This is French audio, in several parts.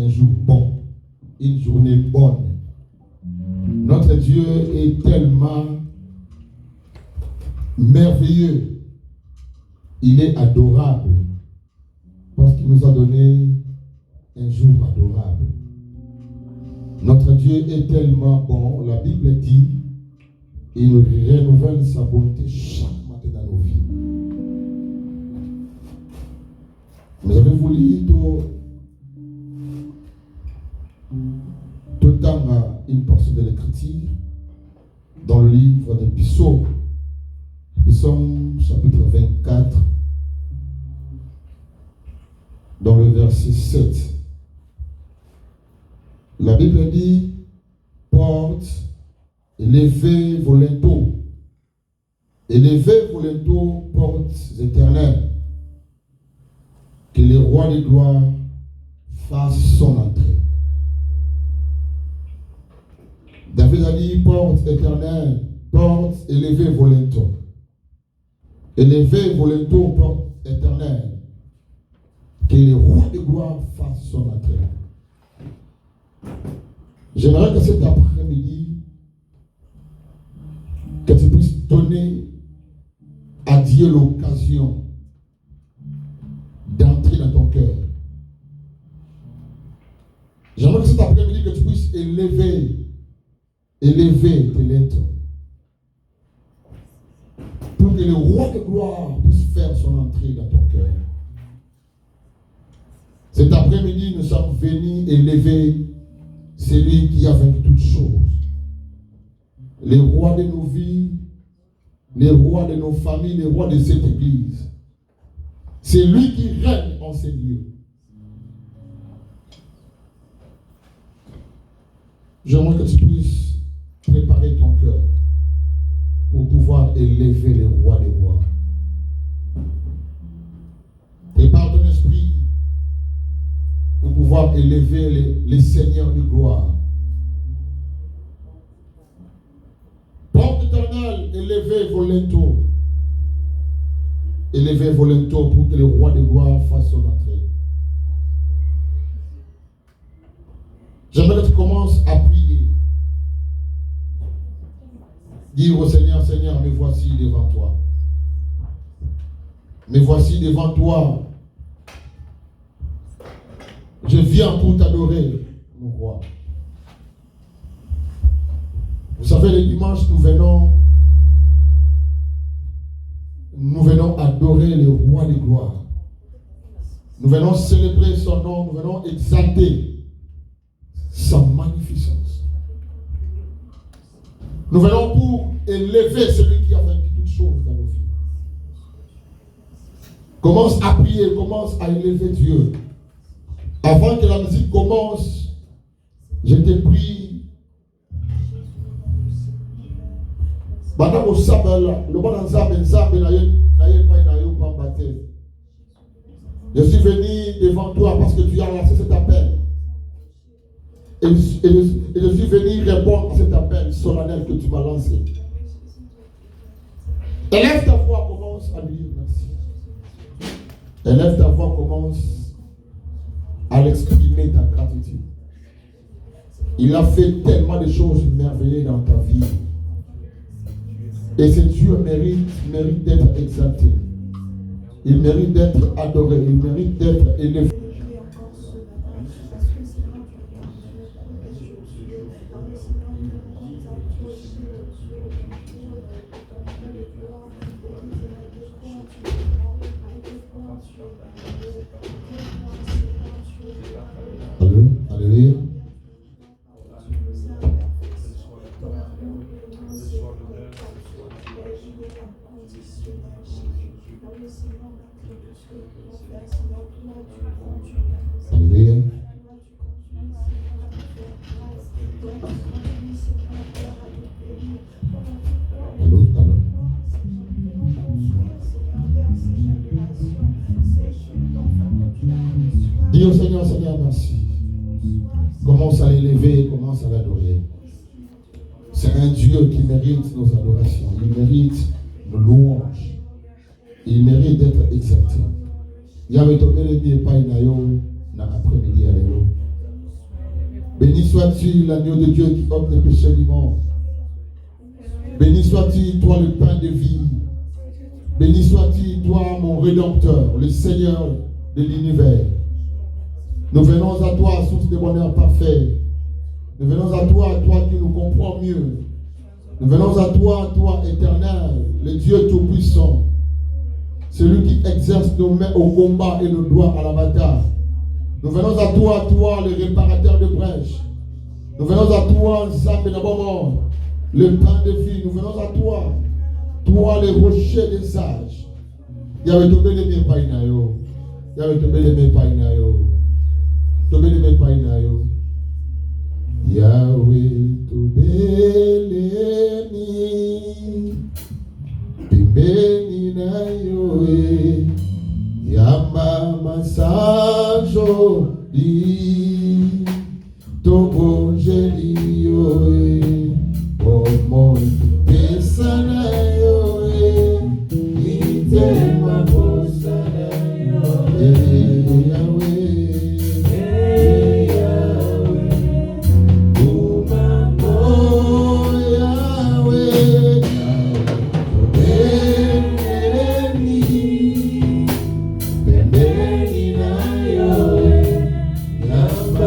jour bon, une journée bonne. Notre Dieu est tellement merveilleux. Il est adorable parce qu'il nous a donné un jour adorable. Notre Dieu est tellement bon, la Bible dit, il nous renouvelle sa bonté chaque matin dans nos vies. Vous avez voulu tout le temps une portion de l'Écriture dans le livre des Psaumes, Psaume chapitre 24, dans le verset 7. La Bible dit, porte, élevez vos linteaux, portes éternelles, que le roi de gloire fasse son entrée. David a dit, porte éternelle, porte, élevez vos linteaux. Élevez vos linteaux, porte éternelle, que le roi de gloire fasse son entrée. J'aimerais que cet après-midi, que tu puisses donner à Dieu l'occasion d'entrer dans ton cœur. J'aimerais que cet après-midi, que tu puisses élever tes linteaux, pour que le roi de gloire puisse faire son entrée dans ton cœur. Cet après-midi, nous sommes venus élever celui qui a vaincu toutes choses. Le roi de nos vies, le roi de nos familles, le roi de cette église. C'est lui qui règne en ces lieux. J'aimerais que tu puisses préparer ton cœur pour pouvoir élever le roi des rois. Prépare ton esprit pour pouvoir élever les seigneurs de gloire. Porte éternelle, élevez vos linteaux. Élevez vos linteaux pour que le roi de gloire fasse son entrée. J'aimerais que tu commences à prier. Dire au Seigneur, Seigneur, me voici devant toi. Me voici devant toi. Je viens pour t'adorer, mon roi. Vous savez, le dimanche, nous venons adorer le roi de gloire. Nous venons célébrer son nom, nous venons exalter sa magnificence. Nous venons pour élever celui qui a vaincu toutes choses dans nos vies. Commence à prier, commence à élever Dieu. Avant que la musique commence, je te prie. Je suis venu devant toi parce que tu as lancé cet appel. Et je suis venu répondre à cet appel solennel que tu m'as lancé. Élève ta voix, commence à lui dire merci. Élève ta voix, commence à l'exprimer ta gratitude. Il a fait tellement de choses merveilleuses dans ta vie. Et ce Dieu mérite d'être exalté. Il mérite d'être adoré. Il mérite d'être élevé. Alléluia. Alléluia. Allô. Dis au Seigneur, merci. Commence à l'élever, commence à l'adorer. C'est un Dieu qui mérite nos adorations. Il mérite nos louanges. Il mérite d'être exalté. Yahweh, tu es pas na après-midi, alléluia. Béni sois-tu l'agneau de Dieu qui ôte les péchés du monde. Béni sois-tu, toi le pain de vie. Béni sois-tu, toi mon Rédempteur, le Seigneur de l'univers. Nous venons à toi, source de bonheur parfait. Nous venons à toi qui nous comprends mieux. Nous venons à toi, toi éternel, le Dieu tout-puissant. Celui qui exerce nos mains au combat et nos doigts à la bataille. Nous venons à toi, le réparateur de brèches. Nous venons à toi, Nzambe Nabomon, le pain de vie. Nous venons à toi, le rocher des sages. Yahweh, tombé les mes païnayo. Yahweh, tombé les mes païnayo. Tombé les mes païnayo. Yahweh, tombé les mi. Pimbeni na yoe. Yamba masajo di. Togo jeli yoe. Omo pesa na yoe. Ite makosa na yoe. Yahweh. Yahweh,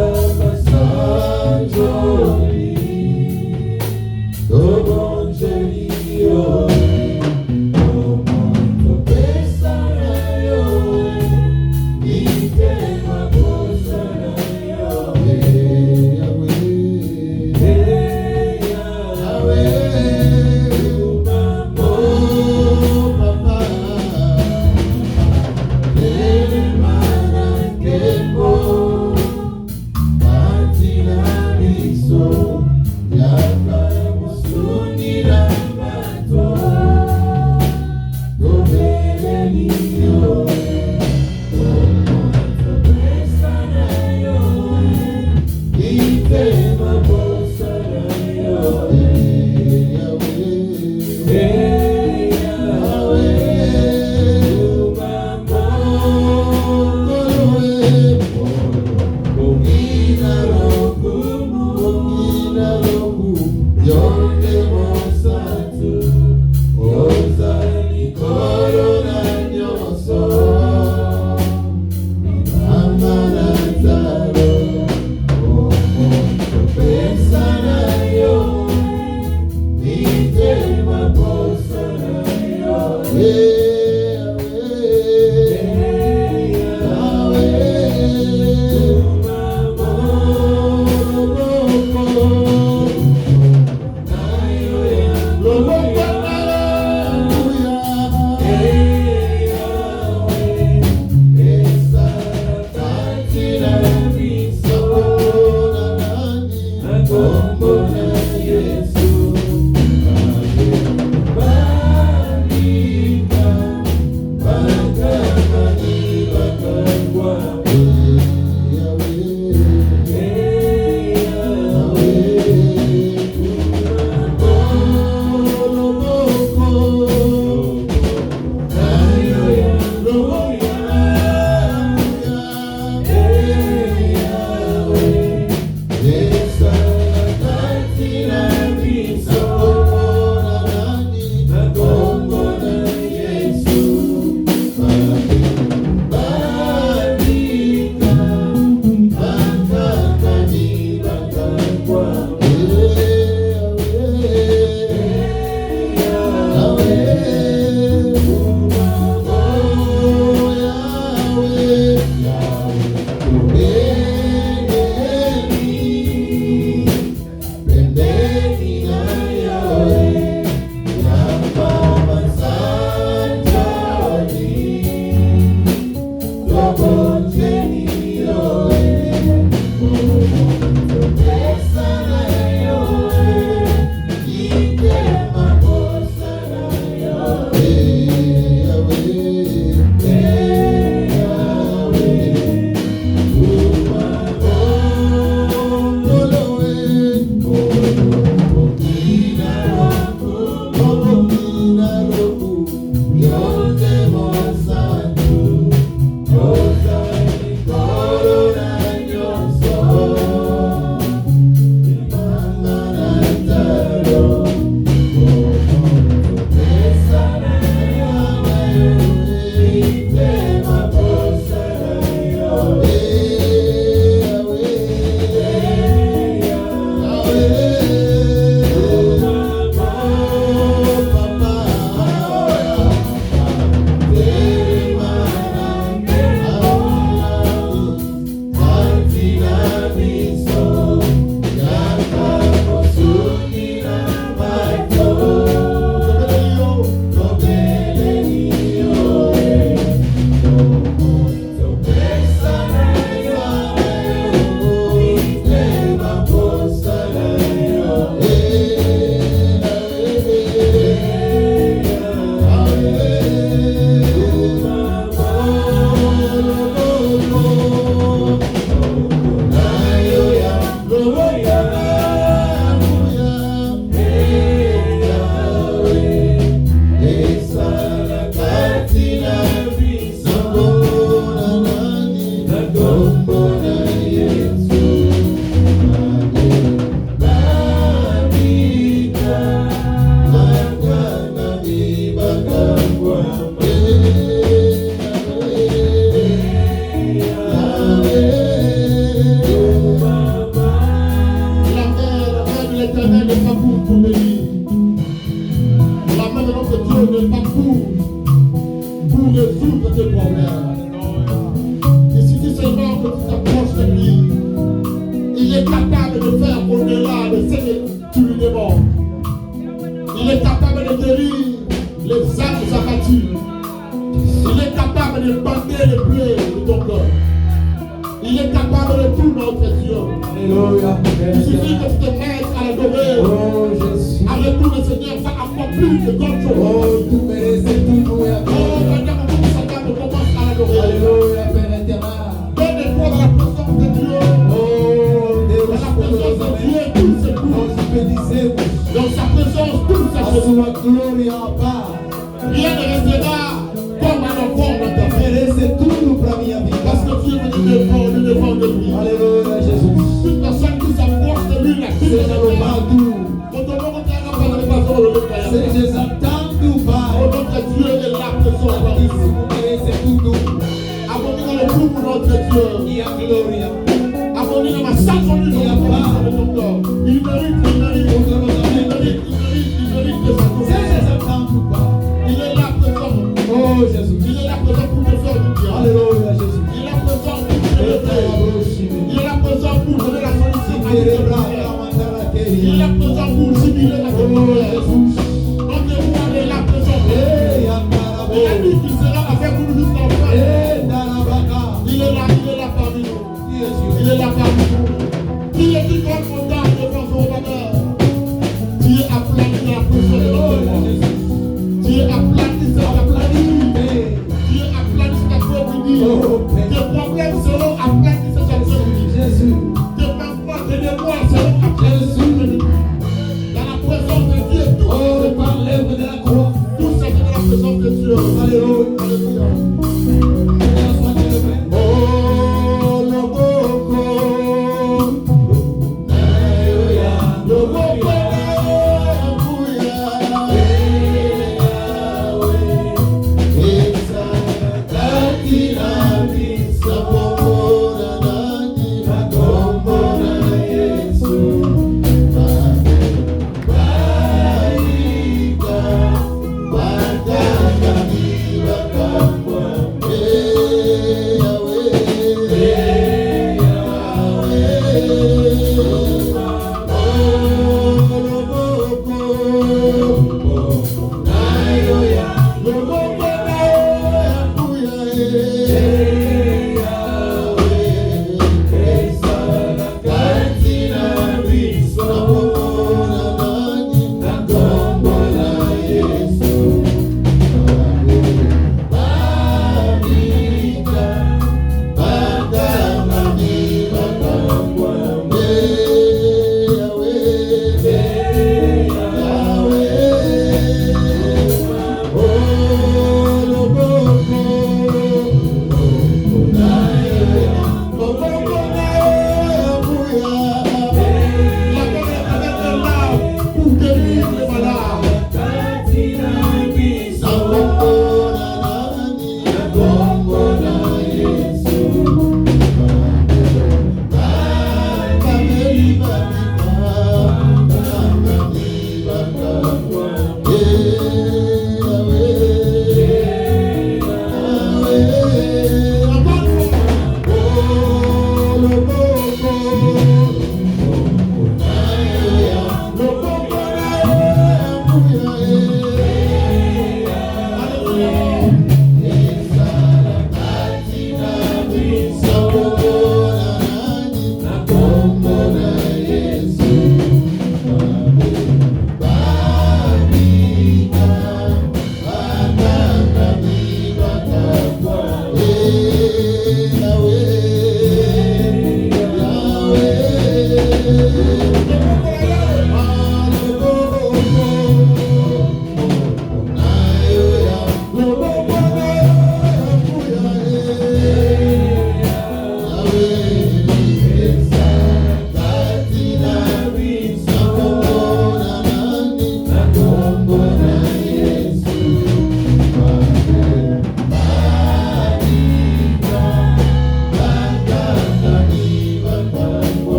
Dans la présence de Dieu, tout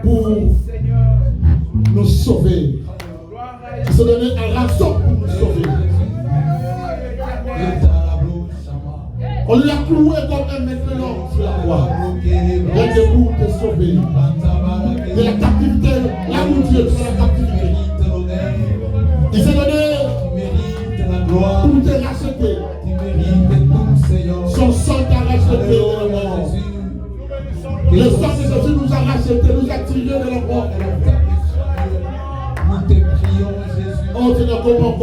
pour nous sauver. Il s'est donné un rançon pour nous sauver. On lui a cloué comme un maintenant sur la croix. Il est debout pour te sauver. De la captivité, là où Dieu est dans la captivité. Il s'est donné pour te racheter. Son sang t'a racheté de la mort. Le sang de Jésus nous a racheté, nous a tiré de la mort. Nous te prions, Jésus. Oh Seigneur, comment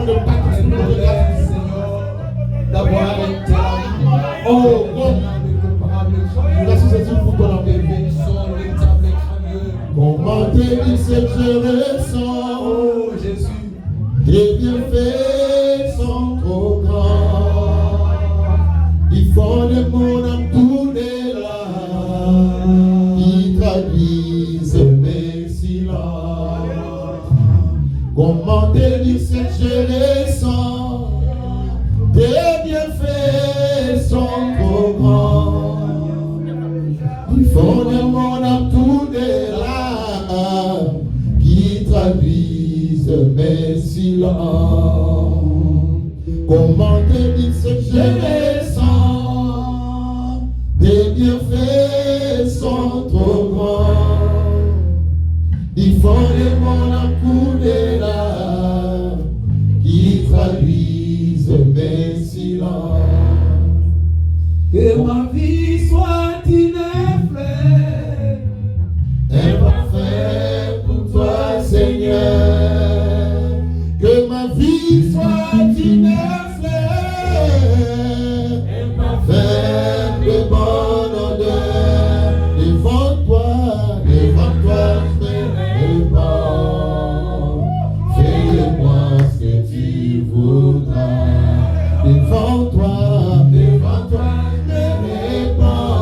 ne pas te souvenir, Seigneur, d'avoir été là. Oh, merci Jésus pour ton amour. Comment te dire ce que je ressens? Oh Jésus, tes bienfaits sont trop grands. Ils font de mon âme tourner là. Ils traduisent mes silences. Comment te dire ce que je ressens? Tes bienfaits sont trop grands. Ils font de mon âme tourner là. Qui traduisent mes silences. Comment te dire ce que je ressens? Tes bienfaits sont trop grands. Ils font de mon âme couler là. Qui traduisent mes silences. que ma vie soit une fleur, un parfait pour toi, Seigneur. Que ma vie soit une fleur, un parfait de bonne odeur. Devant toi, je me répands. Fais-moi ce que tu voudras. Devant toi, je me répands.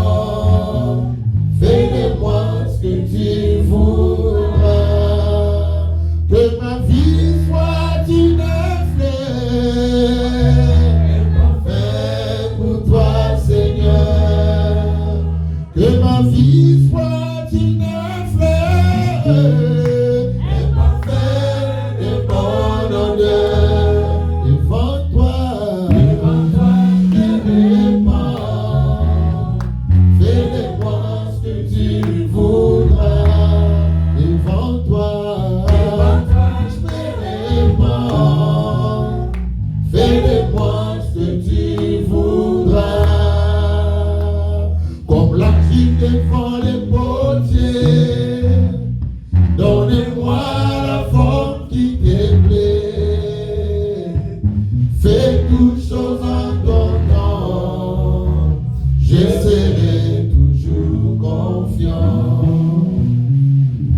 Fais-moi ce que tu voudras. Que ma vie soit une fleur, parfait pour toi, Seigneur. Que ma vie soit une fleur, parfait de bonne odeur. Devant toi, je me répands. Fais-moi ce que tu voudras. Devant toi, je me répands. Fais-moi ce que tu voudras. Comme l'argile devant les potiers, donnez-moi la forme qui te plaît. Fais toutes choses en ton temps. Je serai toujours confiant.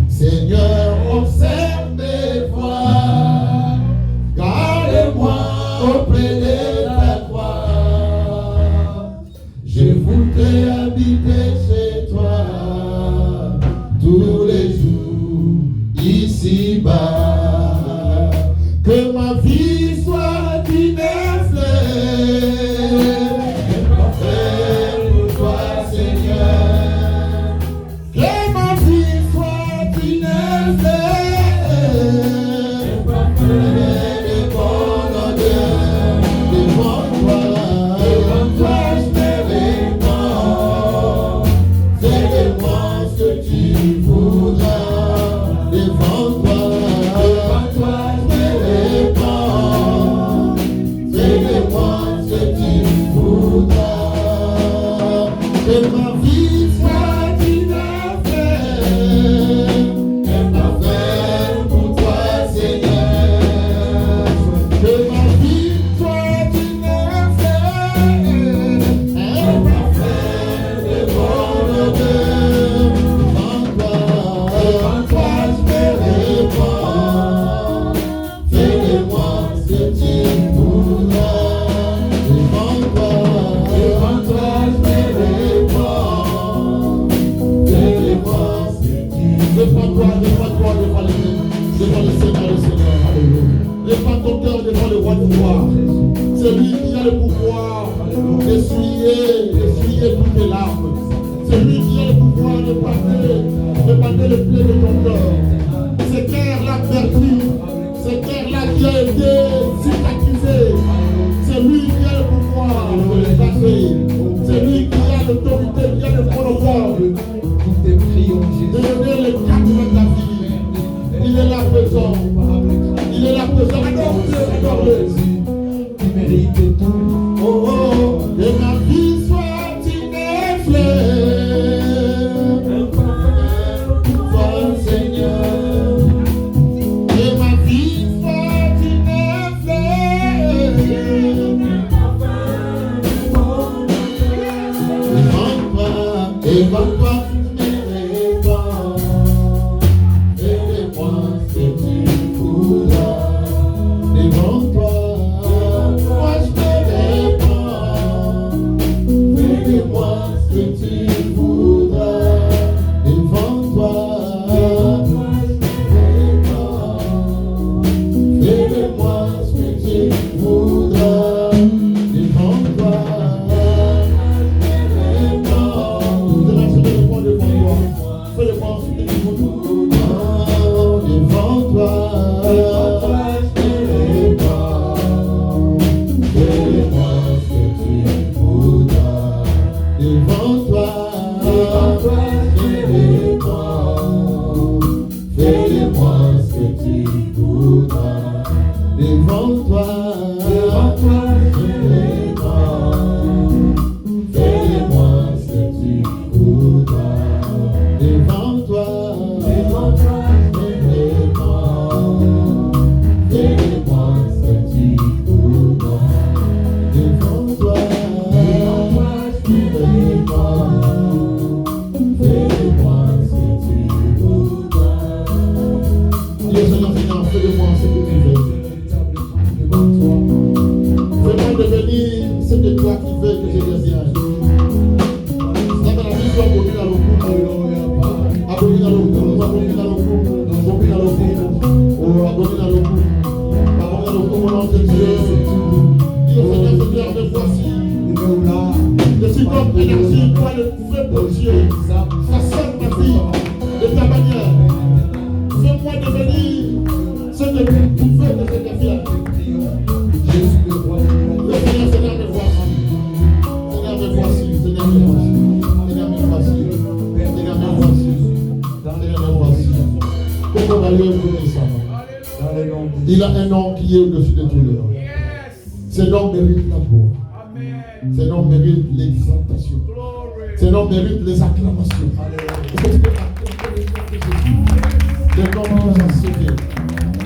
Seigneur, observe mes voies. Garde-moi auprès de ta croix. Je voudrais habiter chez toi tous les jours ici-bas. Que ma vie soit une fleur, parfait pour toi, Seigneur. Que ma vie soit une fleur, parfait de bonne odeur. Devant toi, je me répands. Fais-moi ce que tu voudras. Devant toi, je me répands. Fais-moi ce que tu voudras. Que ma vie soit une fleur, parfait pour toi, Seigneur. Que ma vie soit une fleur, parfait de bonne odeur. Devant toi, je me répands. Fais-moi ce que tu voudras. Devant toi, je me répands. Fais-moi ce que tu voudras. Répands-toi devant le Seigneur. Alléluia. Répands ton cœur devant le roi du roi. C'est lui qui a le pouvoir d'essuyer toutes tes larmes. C'est lui qui a le pouvoir de parler enlevé les plaies de ton cœur. Ce cœur-là perdu, ce cœur-là qui a été cicatrisé, c'est lui qui a le pouvoir de le passer. C'est lui qui a l'autorité, qui a le monopole de donner le cadre de ta vie. Il est là présent. Il est là présent. Adore-le. Tu mérites tout. Oh, oh, et ma vie soit une fleur. Toi, Seigneur. Et ma vie soit une fleur. Devant toi, tu me réponds. Fais-moi ce que tu voudras. Devant toi, moi je te réponds. Fais-moi ce que tu voudras. Devant toi, moi je te réponds. Fais-moi ce que tu voudras. Devant toi, fais-le-moi ce que tu voudras. Devant toi, je te réponds. Fais-le-moi ce que tu voudras. Devant toi, je te réponds. Fais-le-moi ce que tu voudras. Devant toi, je te réponds. Fais-le-moi ce que tu voudras. Devant toi, je te réponds. Fais-le-moi ce que tu voudras. Devant toi, je te réponds. Fais-le-moi ce que tu voudras. Dis au Seigneur, Seigneur, fais-le-moi ce que tu veux. Fais-moi devenir ce que toi qui veux que je devienne. C'est dans la vie, tu as connu dans le coup. Abomina le coup. Mon nom de Dieu. Dis au Seigneur, Seigneur, me voici. Je suis comme énergie, toi le feu pour Dieu. Façonne ma vie de ta manière. Fais-moi devenir ce que tu veux que je devienne. Jésus le roi. Seigneur, me voici. Seigneur, me voici. Seigneur, me voici. Seigneur, me voici. Seigneur, me voici. Seigneur, me voici. Pourquoi va lui donner ça? Il a un nom qui est au-dessus de tous les noms. Ce nom mérite la gloire. Ce nom mérite l'exaltation. Ce nom mérite les acclamations. Est-ce que tu peux acclamer Jésus? Le nom qui nous a sauvés.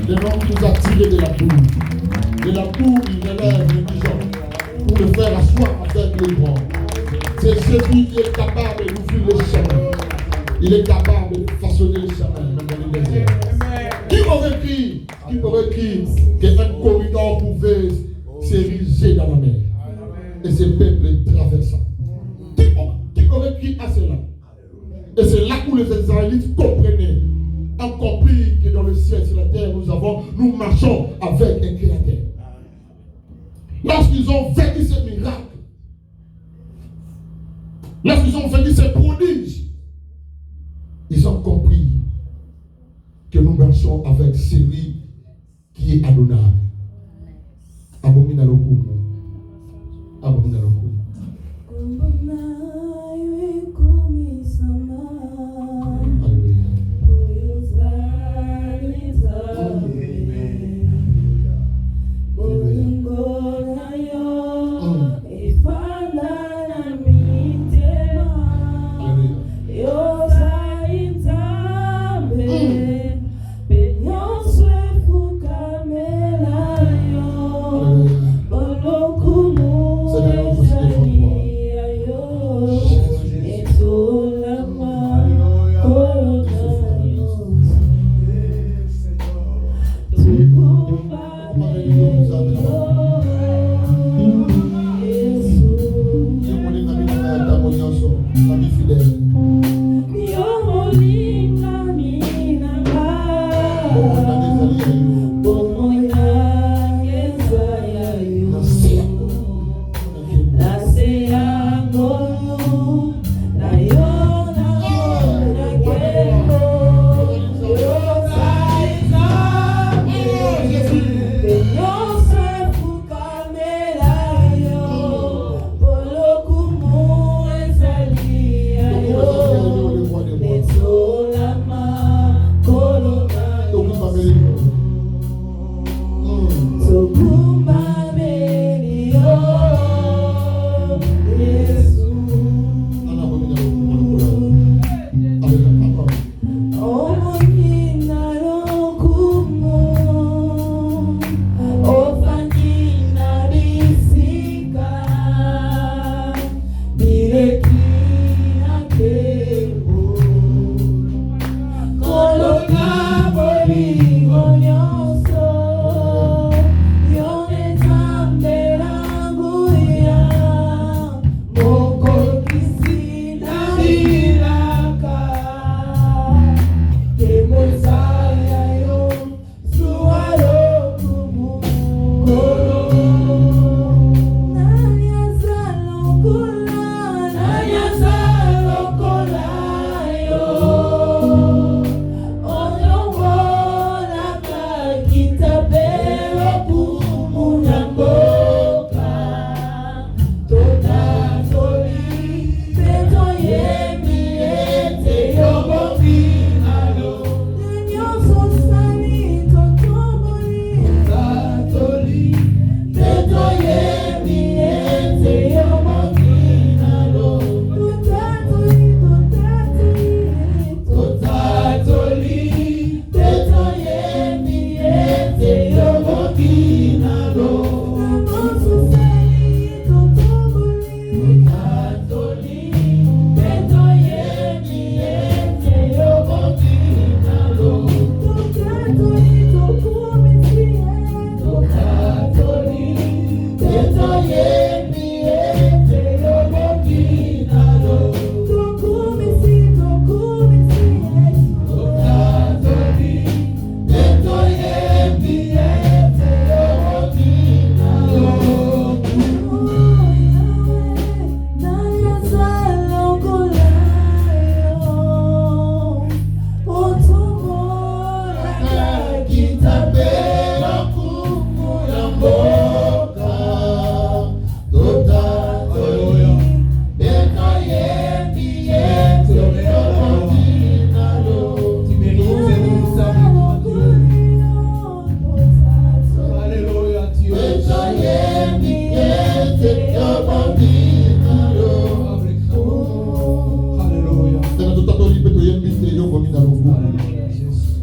Le nom qui nous a tirés de la boue. De la boue, il relève le pigeon pour le faire asseoir avec les grands. C'est Jésus qui est capable d'ouvrir les chemins. Il est capable de façonner les chemins même dans les déserts. Qui aurait cru qu'un corridor pouvait s'ériger dans la mer et ce peuple traversant? Qui aurait cru à cela? Et c'est là où les Israélites comprenaient, ont compris que dans le ciel, sur la terre, nous marchons avec un Créateur. Lorsqu'ils ont vécu ces miracles, lorsqu'ils ont vécu ces prodiges, ils ont compris que nous marchons avec celui qui est Adonai. Abomina le coup. Abomina le coup.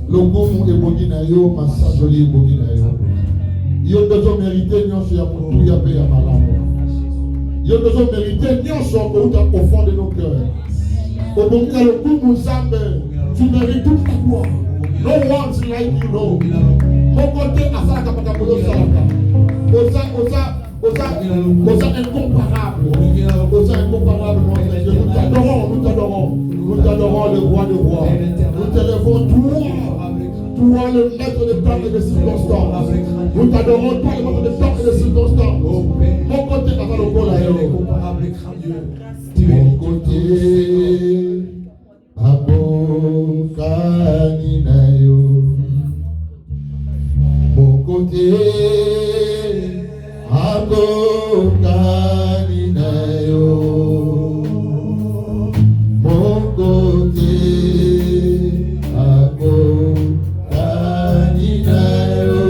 Le goût est bon na yo, massage joli est bon na yo. Yo besoin mériter nyonso ya mutu ya pe ya malamu. Yo besoin mériter nyonso au fond de nos cœurs. Au bon le goût Nzambe, tu mérites toute la gloire. No one's like you, no. Mon côté asaka pakapoyo salaka. Osa incomparable. Osa incomparable, mon Dieu. Nous t'adorons le roi des rois. Nous t'élèvons toi le maître de temps et de circonstances. Nous t'adorons toi le maître de temps et de circonstances. Mon côté asaka le roi mon côté abokani na yo. Mon côté abokani na yo. Mon côté abokani na yo.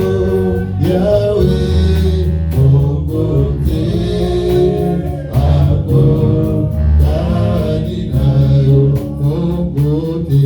Yahweh, mon côté abokani na yo. Mon côté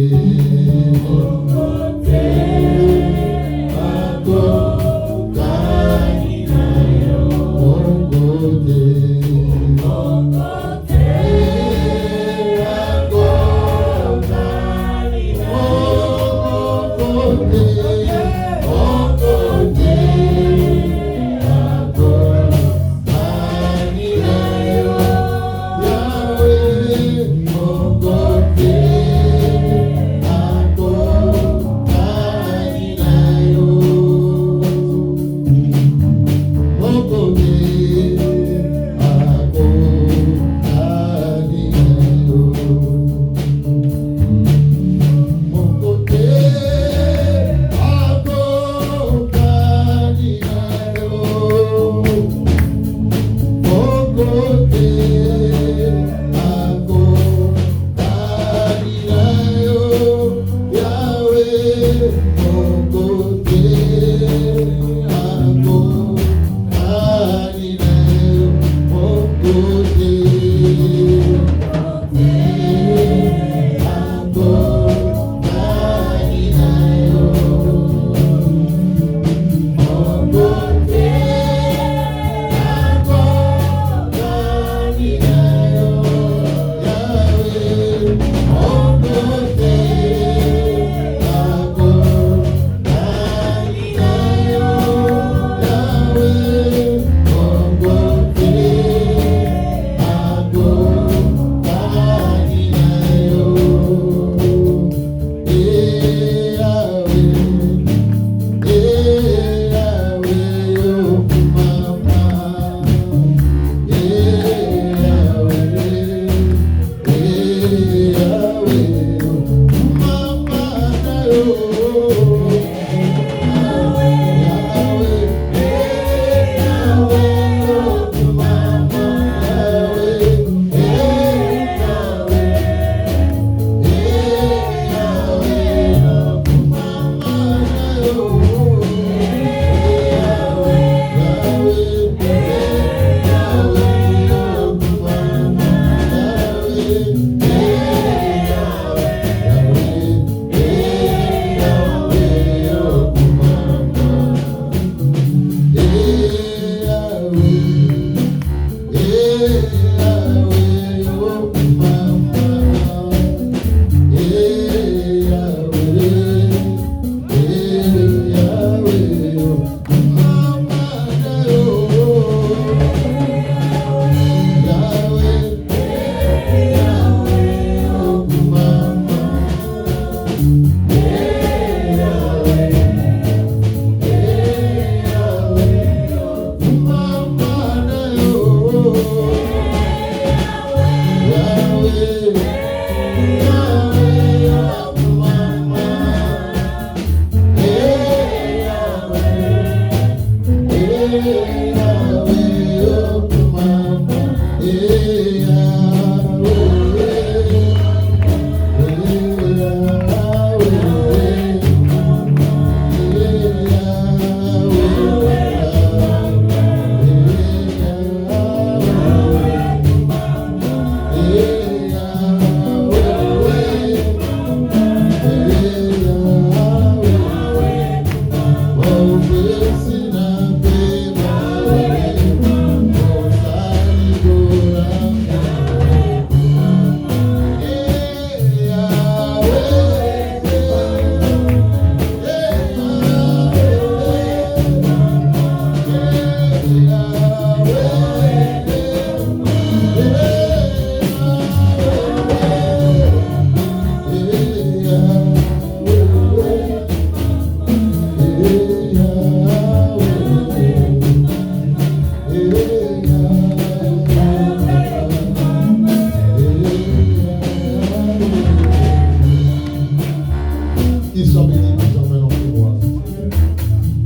Qu'il soit béni à jamais notre roi.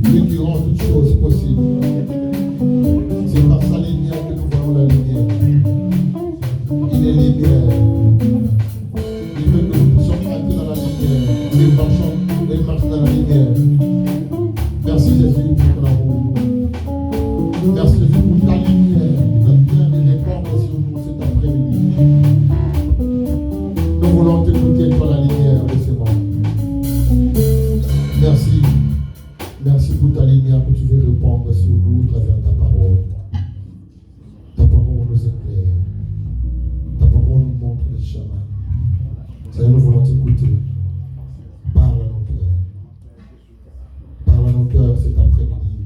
Lui qui rend toutes choses possibles. C'est par sa lumière que nous voyons la lumière. Il est lumière. Il veut que nous puissions entrer dans la lumière. Il marche dans la lumière. Merci Jésus pour ton amour. Merci Jésus pour ta lumière. Ta lumière de répondre sur nous cet après-midi. Nous voulons t'écouter par la lumière de ces mondes. Merci. Merci pour ta lumière que tu veux répandre sur nous à travers ta parole. Ta parole nous éclaire. Ta parole nous montre le chemin. Seigneur, nous voulons t'écouter. Parle à nos cœurs. Parle à nos cœurs cet après-midi.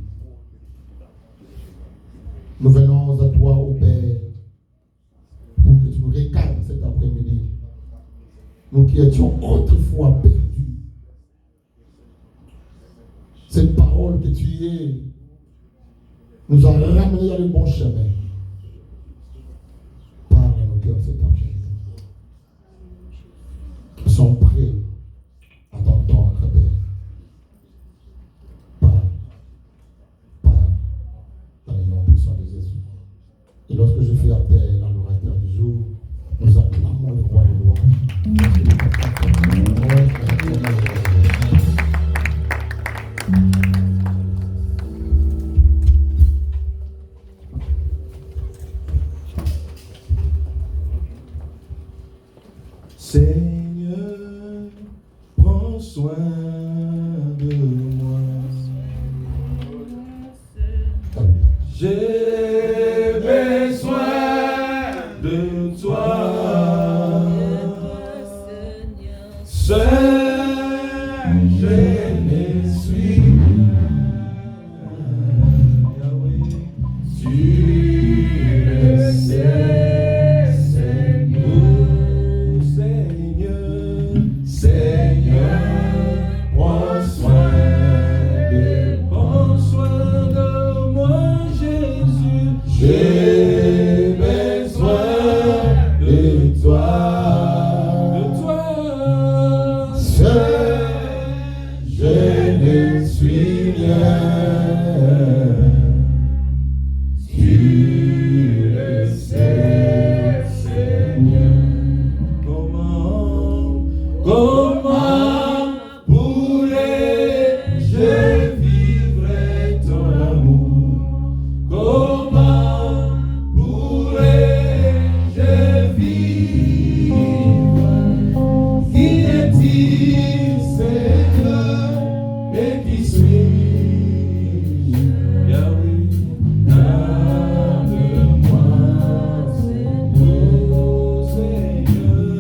Nous venons à toi, ô Père, pour que tu nous recadres cet après-midi. Nous qui étions autrefois perdus. Cette parole que tu es nous a ramenés à le bon chemin. Parle à nos cœurs cet après-midi. Nous sommes prêts à t'entendre, Père. Parle dans le nom puissant de Jésus. Et lorsque je fais appel à l'orateur du jour, nous acclamons le roi des louanges. Seigneur, prends soin de moi. J'ai besoin de toi. Seul, je ne suis Yahweh. Tu le sais, Seigneur. Seigneur, prends soin de moi, Jésus. J'ai besoin de toi, seul, je ne suis rien. Tu le sais, Seigneur. Comment pourrais-je vivre ton amour? Comment pourrais-je vivre? Qui est-il, Seigneur, et qui suis-je? Yahweh, garde-moi, oh Seigneur,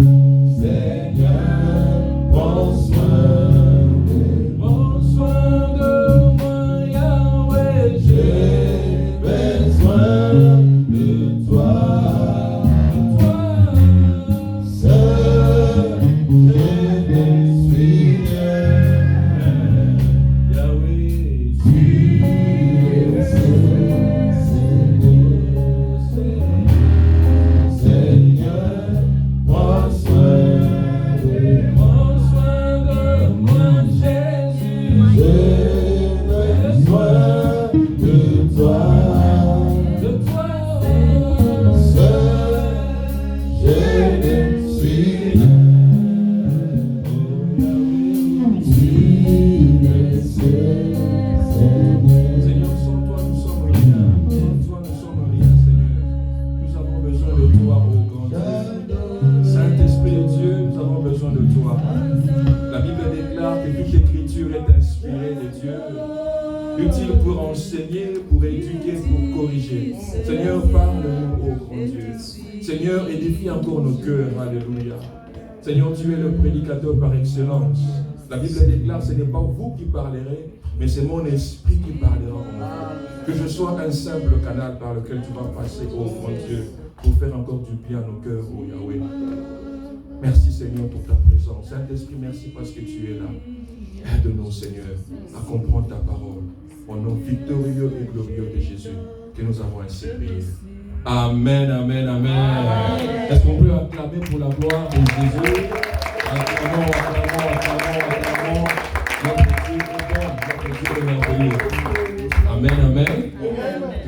Seigneur, prends soin de moi, Yahweh, j'ai besoin de toi. Seul, je ne suis rien. Yahweh, tu es Seigneur, prends soin de moi, Jésus. J'ai besoin de toi. Seul, je ne suis rien. Tu le sais, Seigneur. Seigneur, sans toi, nous sommes rien. Sans toi, nous sommes rien, Seigneur. Nous avons besoin de toi, ô grand Dieu. Saint-Esprit de Dieu, nous avons besoin de toi. La Bible déclare que toute l'écriture est inspirée de Dieu, utile pour enseigner, pour éduquer, pour corriger. Seigneur, parle-nous, ô grand Dieu. Seigneur, édifie encore nos cœurs. Alléluia. Seigneur, tu es le prédicateur par excellence. La Bible déclare, ce n'est pas vous qui parlerez, mais c'est mon esprit qui parlera en vous. Que je sois un simple canal par lequel tu vas passer, ô grand Dieu, pour faire encore du bien à nos cœurs, ô Yahweh. Merci Seigneur pour ta présence. Saint-Esprit, merci parce que tu es là. Aide-nous Seigneur à comprendre ta parole. Au nom victorieux et glorieux de Jésus que nous avons ainsi prié. Amen, amen, amen. Est-ce qu'on peut acclamer pour la gloire de Jésus? Acclamons, acclamons, acclamons, acclamons.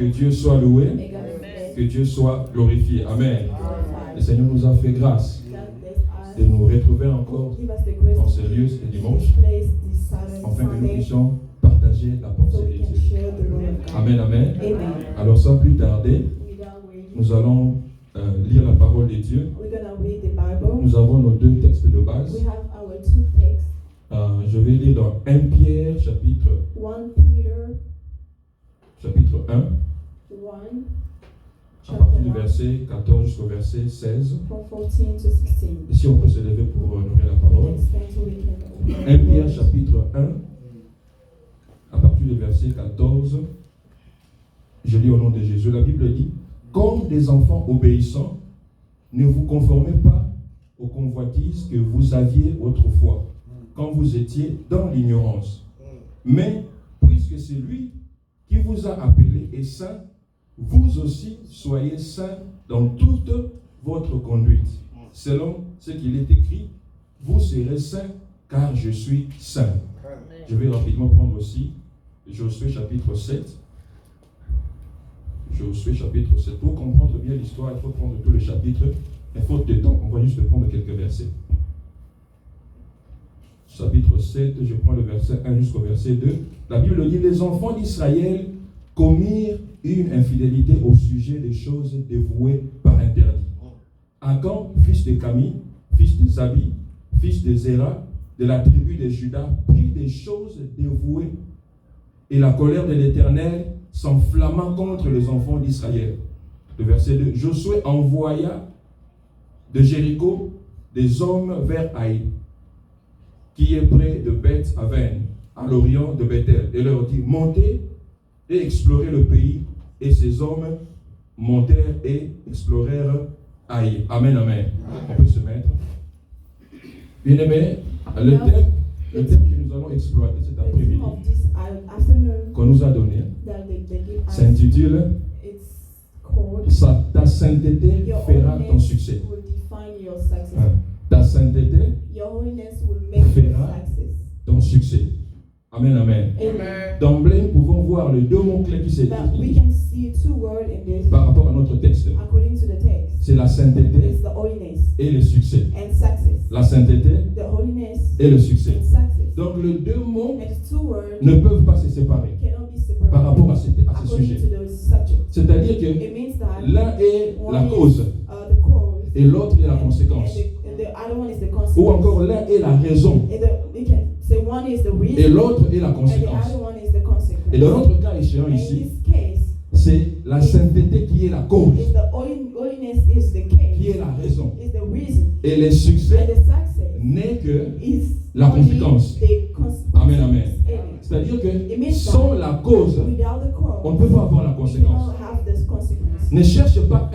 Que Dieu soit loué, May God be blessed. que Dieu soit glorifié. Amen. Glorified. Le Seigneur nous a fait grâce God bless us. de nous retrouver encore Give us the grace dans to ce lieu be ce in dimanche, this place this Saturday, afin que nous Sunday, puissions partager la so pensée we de can Dieu. share the word of God. Amen, amen. Amen. Alors sans plus tarder, Without waiting, nous allons lire la parole de Dieu. we're gonna read the Bible. Nous avons nos deux textes de base. We have our two texts. Je vais lire dans 1 Pierre chapitre 1 Peter 1, 1, à partir du chapter 1, verset 14 jusqu'au verset 16. from 14 to 16. Et si on peut se lever pour honorer la parole. Let's stand so we can open 1 the Pierre word. chapitre 1, à partir du verset 14, je lis au nom de Jésus. La Bible dit, comme des enfants obéissants, ne vous conformez pas aux convoitises que vous aviez autrefois, quand vous étiez dans l'ignorance. Mais, puisque c'est lui qui vous a appelé est saint, vous aussi soyez saints dans toute votre conduite. Selon ce qu'il est écrit, vous serez saints, car je suis saint. Je vais rapidement prendre aussi Josué chapitre 7. Josué chapitre 7. Pour comprendre bien l'histoire, il faut prendre tous les chapitres. Mais faute de temps, on va juste prendre quelques versets. Chapitre 7, je prends le verset 1 jusqu'au verset 2. La Bible dit, les enfants d'Israël commirent une infidélité au sujet des choses dévouées par interdit. Akan, fils de Cami, fils de Zabi, fils de Zéra, de la tribu de Juda, prit des choses dévouées, et la colère de l'Éternel s'enflamma contre les enfants d'Israël. Le verset 2, Josué envoya de Jéricho des hommes vers Haï, qui est près de Beth-Aven, à l'orient de Bethel, et leur dit, montez et explorez le pays. Et ces hommes montèrent et explorèrent Haï. Amen, amen. On peut se mettre. Bien aimé, le thème que nous allons exploiter cet The theme après-midi, of this afternoon qu'on nous a donné, that they give us, s'intitule it's called Ta sainteté Your fera ton holiness succès. will define your success. Ta sainteté, Your holiness will make your Fera. success. ton succès. Amen, amen. Amen. D'emblée, nous pouvons voir les deux mots-clés qui But we s'écrivent can see two words in this par rapport à notre texte. according to the text. C'est la sainteté It's the holiness et le succès. and success. La sainteté The holiness et le succès. and success. Donc les deux mots And the two words ne peuvent pas se séparer cannot be separated par rapport à ce according sujet. to the subject. C'est-à-dire que It means that l'un est la one cause is the cause et l'autre est la conséquence. and the other one is the consequence. Ou encore l'un est la raison We can say one is the reason et l'autre est la and the conséquence. other one is the consequence. Et dans notre cas échéant And in ici, this case, c'est la sainteté qui est la cause, is the holiness is the case, qui est la raison. is the reason, Et le and succès the success n'est que is la only conséquence. the consequence. Amen, amen. Amen. C'est-à-dire que It means sans that la cause, without the cause, on ne peut pas avoir la we conséquence. cannot have this consequence. Ne cherche pas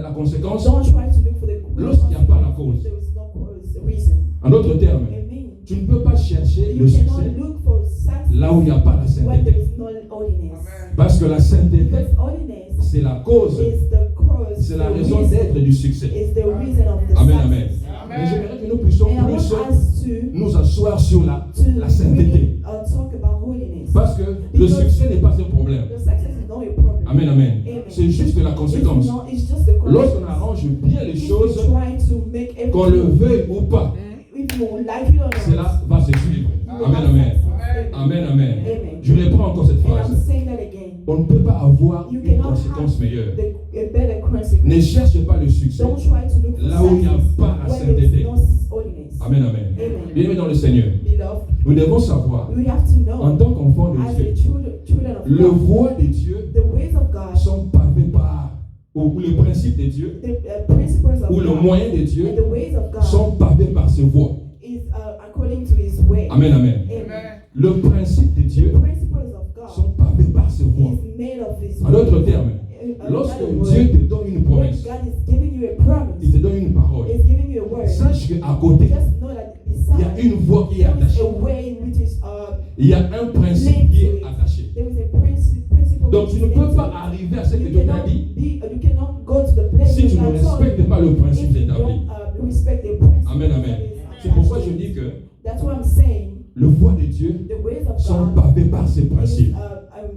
la conséquence Don't try to look for the lorsqu'il n'y a pas la cause. There is no cause, the reason. En d'autres termes, Amen. tu ne peux pas chercher You le cannot succès look for success là où il n'y a pas la when sainteté. there is no holiness. Parce que la sainteté, Because holiness c'est la cause, is the cause, c'est la the raison reason, d'être du succès. is the reason of the Amen, success. amen. Mais j'aimerais que nous puissions And I want plus us to nous asseoir sur la really sainteté. talk about holiness. Parce que le succès n'est pas un problème. The success is not a problem. Amen, amen. Amen. C'est juste la conséquence. It's just the Lorsqu'on consequence. arrange bien les If choses, you try to make everything, qu'on le veuille ou pas, if you like it or not, cela va se suivre. you will Amen, have amen. success. Amen, amen. Amen. Je reprends encore cette And I'm phrase. saying that again. On ne peut pas avoir You une cannot conséquence have meilleure. a better consequence. Ne cherche pas le succès Don't try to look for là où il n'y a success pas la when there is sainteté. no holiness. Amen, amen. Amen. Bien-aimés dans le Seigneur, Beloved, nous devons savoir, we have to know en tant qu'enfants as de the Dieu, children of le God, voie de Dieu the ways of God, sont pavés par, ou les principes de Dieu, the principles of ou le God, moyen de Dieu and the ways of God sont pavés par ses voies. is according to His way. Amen, amen. Amen. Le principe de The Dieu principles of God sont pavés par ses voies. is made of His En d'autres termes, In lorsque other words, Dieu te donne une when promesse, God is giving you a promise, il te donne une parole, is giving you a word, sache qu'à côté, just know that il y a beside une voie qui est there is attachée. a way in which is Il y a un principe qui est attaché. there is a principle. Donc tu ne which is peux linked pas to it. arriver à ce que You Dieu t'a cannot dit you cannot go to the place si tu ne where God told respectes you pas le principe if you établi. don't respect the principle. Amen, amen. C'est pourquoi je dis que That's what I'm saying. le voie de Dieu The ways of sont God pavés par ses is principes.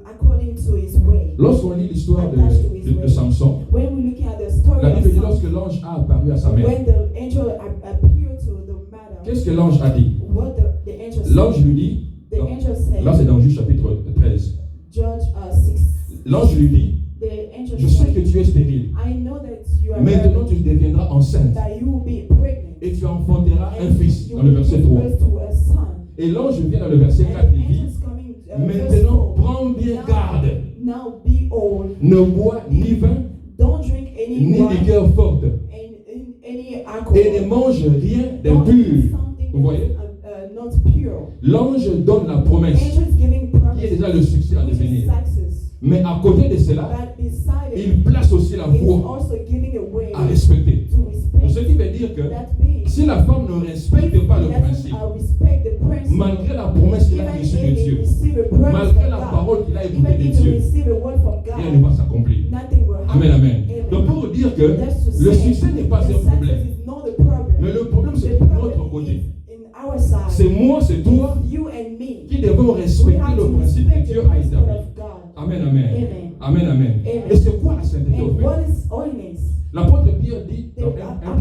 according to His way. Lorsqu'on lit l'histoire de Samson, When we're looking at the story la of Bible dit Samson, lorsque l'ange a apparu à sa mère, when the angel appeared to the mother, qu'est-ce que l'ange a dit? what the angel said, L'ange lui dit, the angel said, là c'est dans Juge chapitre 13, Judge 6, l'ange lui dit, the angel je sais said, que tu es stérile, I know that you are maintenant married, tu deviendras enceinte that you will be pregnant, et tu enfanteras un and fils, you dans le will verset give 3. birth to a son. Et l'ange vient dans le verset 4 And the et dit, angel is coming, verse maintenant 4. prends bien garde, Now be old, ne bois ni vin, don't drink any ni wine liqueur forte, and any alcohol. et ne mange rien Don't d'impur. eat something Vous voyez? that is not pure. L'ange donne la promesse, Angel is giving qui est promise, déjà le succès à which is devenir. success. Mais à côté de cela, But beside it, il place aussi la it's voie also giving a way à respecter. to respect. Ce qui veut dire que That means si la femme ne respecte pas le he doesn't principe, respect the principle, malgré la promesse qu'il a even reçue de if he Dieu, receive a promise malgré from la God, parole qu'il a even écoutée de if he Dieu, receive a word from rien ne God, va s'accomplir. nothing will happen. Amen, amen. Amen. Donc pour vous dire que That's to le say, succès n'est pas the un problème. success is not the problem. Mais le problème c'est The de problem notre côté. is in our side. C'est moi, c'est toi You and me. qui devons We respecter have le to principe respect que Dieu the a principle établi. of God. Amen, amen. Amen. Amen, amen. Amen. Et c'est quoi la sainteté au And fait? what is holiness? L'apôtre Pierre dit The dans 1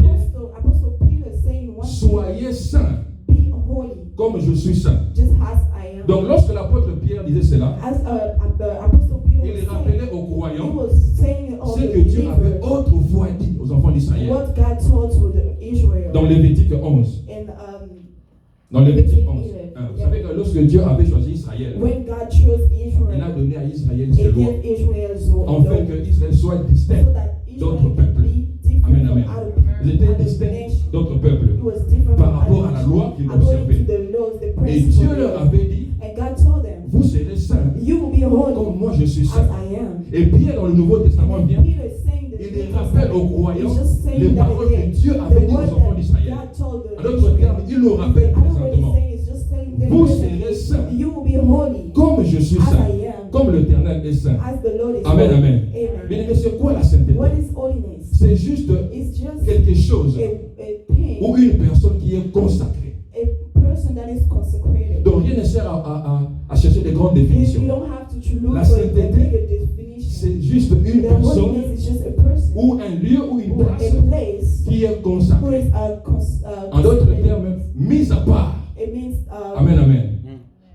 Pierre, Apostle Peter saying one thing, soyez saints be holy, comme je suis saint. just as I am. Donc lorsque l'apôtre Pierre disait cela, As Apostle Peter il was saying, rappelait aux he croyants was saying all ce the que Dieu avait believers autrefois dit aux enfants d'Israël. what God told to the Israel. Dans Lévitique 11. And Dans Lévitique 11. Lévitique 11. Vous savez que lorsque Dieu avait choisi Israël, when God chose il a Israel, donné à Israël he ses lois, gave Israel his law, afin que Israël soit distinct so that Israel d'autres can peuples. be different Amen, from amen. other people, Ils étaient other distincts nations. d'autres peuples It was different par from rapport à other la nations, loi qu'ils according to observaient. the laws, the Et principles. Dieu leur avait dit, And God told them, vous serez saints you will be holy comme moi je suis as saint. I am. Et Pierre dans le Nouveau Testament And vient, then Peter is saying that il les rappelle aux croyants he's just saying les that paroles que again. Dieu The avait dit word aux enfants that d'Israël. God told the En d'autres termes, il nous rappelle I don't know what he's présentement, saying, he's just telling them vous presently, serez saints you will be holy comme je suis as saint, I am, comme l'Éternel est saint. as the Lord is Amen, holy. amen. Bien Amen. aimé, c'est quoi la sainteté? What is holiness? C'est juste It's just quelque chose a thing, ou une personne qui est consacrée. a person that is consecrated. Donc rien ne sert à chercher des grandes You définitions. don't have to look La for a sainteté, bigger definition. C'est juste une The personne holiness is just a person ou un lieu ou une or place a place qui est who consacrée. is En d'autres consecrated. termes, mise à part. It means Amen, amen.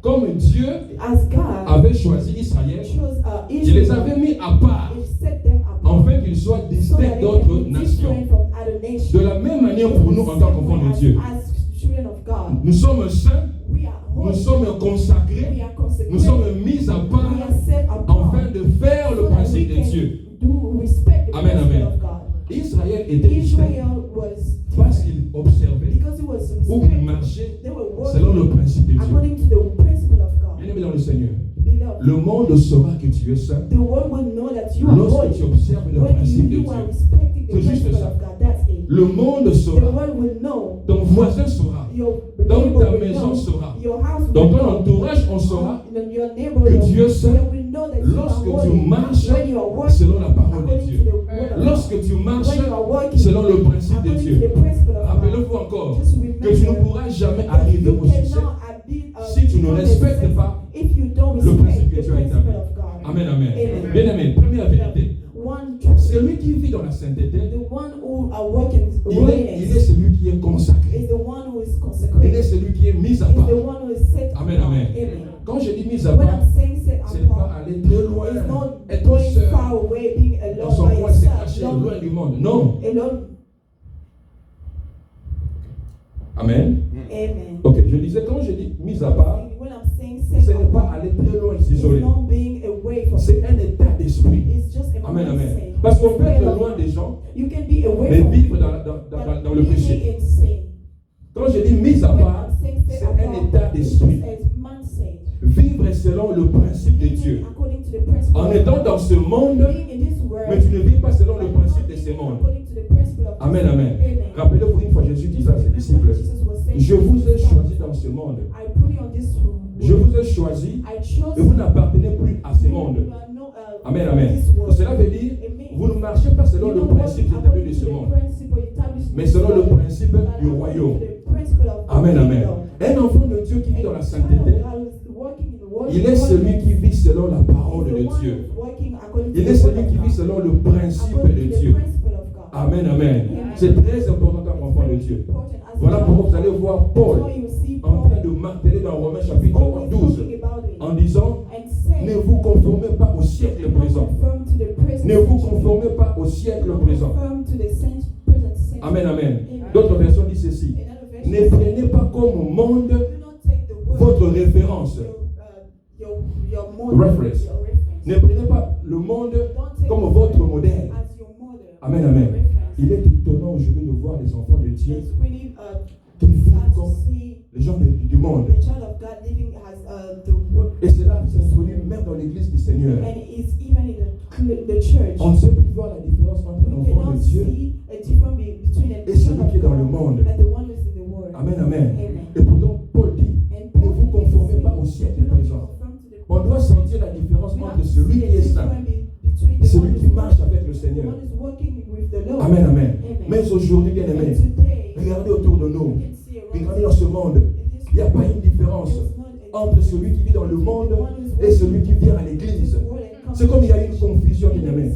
Comme Dieu as God avait choisi Israël, chose il les avait mis à part He set them apart afin qu'ils soient so distincts that they d'autres can be nations. different from other nations. De la même manière pour nous en tant qu'enfants de Dieu. As children of God, Nous sommes saints, we are nous holy, sommes consacrés, we are consecrated, nous sommes mis à we part are set apart afin de faire le so that principe we de can Dieu. do respect the Amen, principle amen. of God. Israël était distinct Israel was parce different qu'il observait because it was ou il respected. marchait They were selon le working principe de Dieu. according to the principle of God. Bien aimé dans le Seigneur, Beloved, le monde saura que tu es saint the world will know that you are lorsque tu holy observes le when principe de you are Dieu. respecting the C'est juste principle ça. of God. That's it. Le monde The saura, world will know. ton voisin saura, Your dans neighbor ta will maison know. saura, Your house will dans ton know. entourage on saura Your neighbor que will Dieu est saint they will know that you are lorsque tu holy marches when you are working selon la parole de according Dieu. to the word of God. Lorsque tu marches When you are working selon le principe de according Dieu. to the principle of God. Rappelez-vous encore Just que tu ne remember pourras jamais that arriver you au succès cannot si tu ne become respectes successful pas if you don't le respect principe que the Dieu a principle établi. of God. Amen, amen. Amen. Bien aimé, première vérité. One truth, Celui qui vit dans la sainteté, the one who are working il est holiness celui qui est consacré. is the one who is Il est consecrated. celui qui est mis à Is part. the one who is set Amen, apart. amen. Amen. Quand je dis mis à When part, I'm saying set ce n'est pas apart, aller très loin, it's not être going seul, far away, being dans alone son by coin, se yourself, cacher lonely, loin du monde. Non. alone. Amen. Amen. Ok, je disais, quand je dis mis à part, When I'm saying ce set n'est pas apart, aller très loin et it's s'isoler. not being away from C'est un état d'esprit. It's just a Amen, amen. mindset. Parce qu'on peut être It's loin des gens, You can be away mais from vivre it, dans le but péché. being insane. Quand je dis mis à When part, I'm saying set c'est un apart, état it's just d'esprit. a mindset. Vivre selon le principe de Dieu. Living according to the principle En of étant God. dans ce monde, Being in this world, mais tu ne vis pas selon le but principe not de ce living monde. according to the principle of Amen, this amen. world. Rappelez-vous une fois, Jésus disait à ses disciples, je vous ai choisi dans ce monde. I put you on this room. Je vous ai choisi I chose et vous n'appartenez plus à ce monde. You are no, Amen, from amen. this world. Cela veut dire, It means vous ne marchez pas selon you le don't walk principe établi according de to ce the monde, principle established mais in this selon le world, principe but du according royaume. to the principle of the Amen, amen. kingdom. Un enfant de Dieu qui vit dans la sainteté, A child of God is walking in the world il est celui qui vit selon la parole de Dieu. according to Il the est word celui of qui God. vit selon le principe According de to the Dieu. principle of God. Amen, amen. C'est très important comme enfant de Dieu. Voilà pourquoi vous allez voir Paul en train de marteler dans Romains chapitre 12 en disant ne vous conformez pas au siècle présent. Ne vous conformez pas au siècle présent. Amen, amen. D'autres versions disent ceci. Ne prenez pas comme monde votre référence. Reference. Ne prenez pas le monde comme votre modèle. Amen, amen. Il est étonnant aujourd'hui de voir les enfants de Dieu qui vivent comme les gens du monde. Et cela s'introduit même dans l'église du Seigneur. On ne sait plus voir la différence entre l'enfant de Dieu et celui qui est dans le monde. Amen, amen. Et pourtant, Paul dit, ne vous conformez pas au siècle présent. On doit sentir la différence entre celui qui est saint et celui qui marche avec le Seigneur. Amen, amen. Mais aujourd'hui, bien aimés, regardez autour de nous. Regardez dans ce monde. Il n'y a pas une différence entre celui qui vit dans le monde et celui qui vient à l'église. C'est comme il y a une confusion, bien aimés.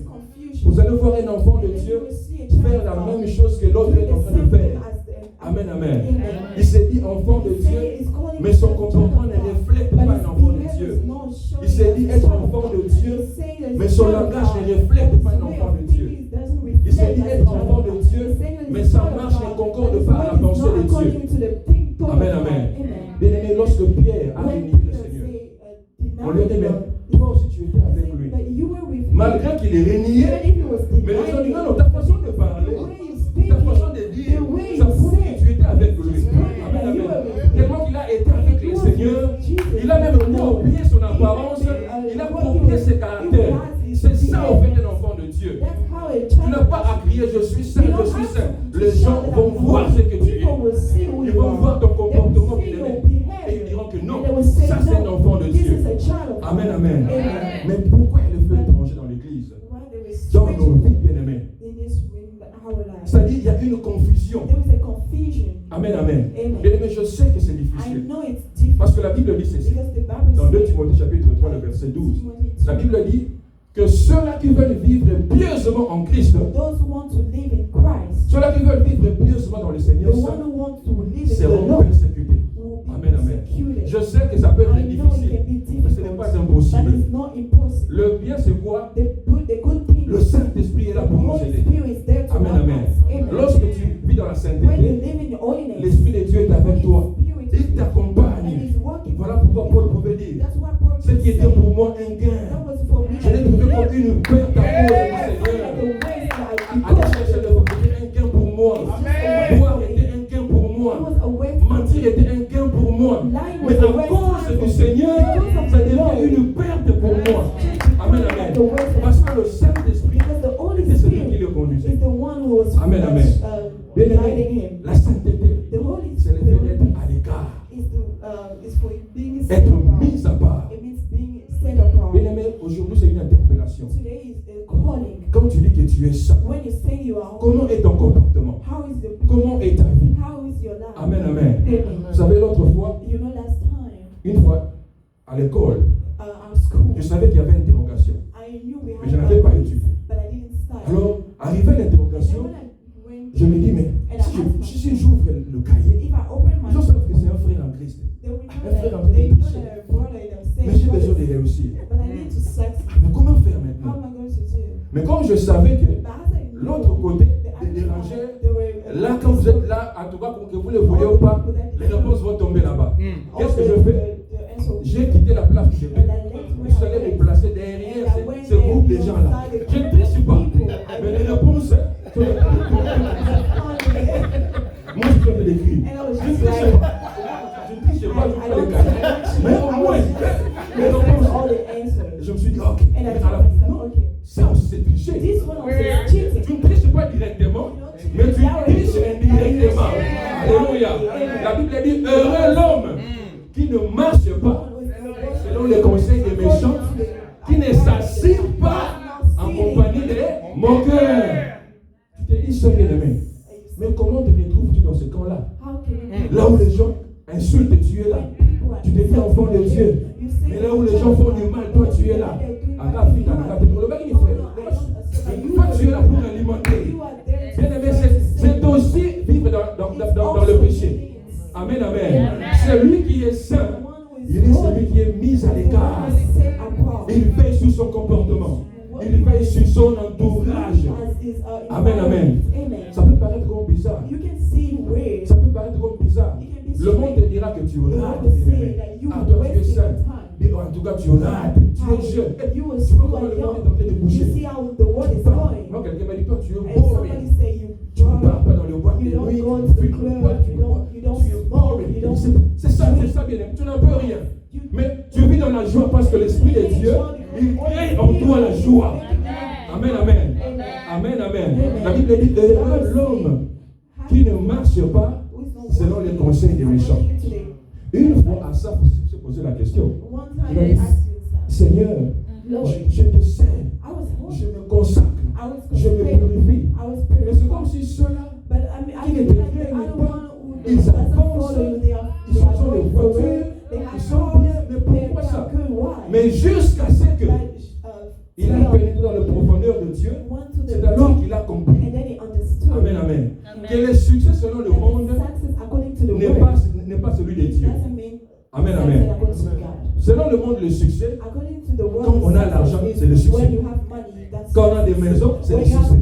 Vous allez voir un enfant de Dieu faire la même chose que l'autre est en train de faire. Amen, amen. Il s'est dit enfant de Dieu, mais son comportement ne reflète pas un enfant de Dieu. Il s'est dit être enfant de Dieu, mais son langage ne reflète pas un enfant de Dieu. Il s'est dit être enfant de Dieu, mais sa marche ne concorde pas à la pensée de Dieu. Amen, amen. Bien aimé, lorsque Pierre a béni le Seigneur, on lui a dit, mais toi aussi tu étais avec lui. Malgré qu'il est renié, mais les gens disent, non, ta façon de parler, ta façon de dire, ça prouve que tu étais avec lui. Amen, amen. Tellement qu'il a été avec le Seigneur, il a même copié son apparence, il a copié ses caractères. C'est ça au fait un enfant de Dieu. Tu n'as pas à crier, je suis saint, je suis saint. Les gens vont voir ce que tu es. Ils vont voir ton comportement bien aimé. Et ils diront que non, ça c'est un enfant de Dieu. Amen, amen. Mais pourquoi il est fait étranger dans l'église? Dans nos vies, bien aimés. C'est-à-dire qu'il y a une confusion. Amen, amen. Bien aimé, je sais que c'est difficile. Parce que la Bible dit ceci. Dans 2 Timothée chapitre 3, le verset 12. La Bible dit que ceux-là qui veulent vivre pieusement en Christ, ceux-là qui veulent vivre pieusement dans le Seigneur, seront persécutés. Amen, amen. Je sais que ça peut être difficile, mais ce n'est pas impossible. Le bien, c'est quoi? Le Saint-Esprit est là pour nous aider. Amen, amen. Lorsque tu vis dans la sainteté, l'Esprit de Dieu est avec toi. Il t'accompagne. Voilà pourquoi Paul pouvait dire, ce qui était pour moi un gain, je l'ai trouvé comme une perte à cause du Seigneur. Aller chercher le vôtre était un gain pour moi. Boire était un gain pour moi. Mentir était un gain pour moi. Mais à cause du Seigneur, ça devient une perte pour moi. Amen, amen. Parce que le Saint-Esprit était celui qui le conduisait. Amen, amen. Bien aimé, la sainteté, c'est le fait d'être à l'écart. Être mis à part. Bien aimé, aujourd'hui c'est une interpellation. Comme tu dis que tu es saint, comment est ton comportement? Comment est ta vie? Amen, amen. Vous savez, l'autre fois, une fois, à l'école, je savais qu'il y avait une interrogation, mais je n'avais pas étudié. Alors, arrivé à l'interrogation, je me dis, mais si j'ouvre le cahier, les gens savent que c'est un frère en Christ. Un frère en Christ. Mais j'ai besoin de réussir. Mais comment faire maintenant? Mais comme je savais que l'autre côté dérangeait, là, quand vous êtes là, en tout cas, que vous ne le voyez ou pas, les réponses vont tomber là-bas. Qu'est-ce que je fais? J'ai quitté la place où j'étais. Je suis allé me placer derrière ce groupe de gens-là. Je ne triche pas. Mais les réponses, moi, je peux l'écrire. Je ne triche pas. Je ne triche pas, je fais les cas. Mais au moins, les réponses, je me suis dit, ok. Mais à la fin, non, ça aussi c'est tricher. Tu ne triches pas directement, mais tu triches indirectement. Alléluia. La Bible dit, heureux l'homme qui ne marche pas selon les conseils des méchants, qui ne s'assied pas en compagnie des moqueurs. Tu te dis, ce bien aimé, mais comment te retrouves-tu dans ce camp-là? Là où les gens insultent, tu es là. Tu te dis enfant de Dieu. Mais là où les gens font du mal, toi tu es là. Le Amen, amen. Celui qui est saint, The one who il is est celui qui holy, est mis à the l'écart. one who is set apart. Il veille sur son comportement. Il veille sur son entourage. Amen, amen. Ça peut paraître comme bizarre. You can see weird. Ça peut paraître comme bizarre. You can be Le monde te strange. dira que tu The rates. world will say that you Ah, toi, tu es wasted your saint. time. Mais en tout cas, tu rates. Tu es jeune. You will Tu vois school comment like le monde est en young. train de You bouger. see how the world is going. Moi, quelqu'un m'a dit, toi, tu es And somebody boring. say you Tu ne pars boring. pas dans le bois de You don't nuit. go to the Tu club. ne bois, tu You ne bois. don't Tu es smoke. boring. You don't. C'est ça, bien aimé. Tu n'en peux rien. Mais tu vis dans la joie parce que l'Esprit de Dieu, il crée en toi la joie. Amen, amen. Amen, amen. La Bible dit, heureux l'homme qui ne marche pas selon les conseils des méchants. Une fois, à ça, il s'est posé la question. One Il a time dit, I asked him, Seigneur, Lord, je te sers, I was je holy. me consacre, I was je me consecrated. purifie. I was Mais c'est comme purified. si ceux-là, But I mean, I Qui ne feel te like the craignent other pas. one who Ils doesn't avancent, follow you, they are ils sont dans les going voitures, away, they have ils sont cars, bien, mais pourquoi they ça? are good. Why? Mais jusqu'à ce que il a till pénétré dans la profondeur de Dieu, he went to the c'est alors deep, qu'il a compris. and then he understood. Amen, amen. Que le succès selon le that monde the success according to the n'est word pas celui de Dieu. doesn't mean Amen, success amen. according to God. Selon le monde, le succès, According to the world, quand on a success l'argent, is c'est le succès. when you have money, that's quand on a des success. maisons, c'est le When you have, succès.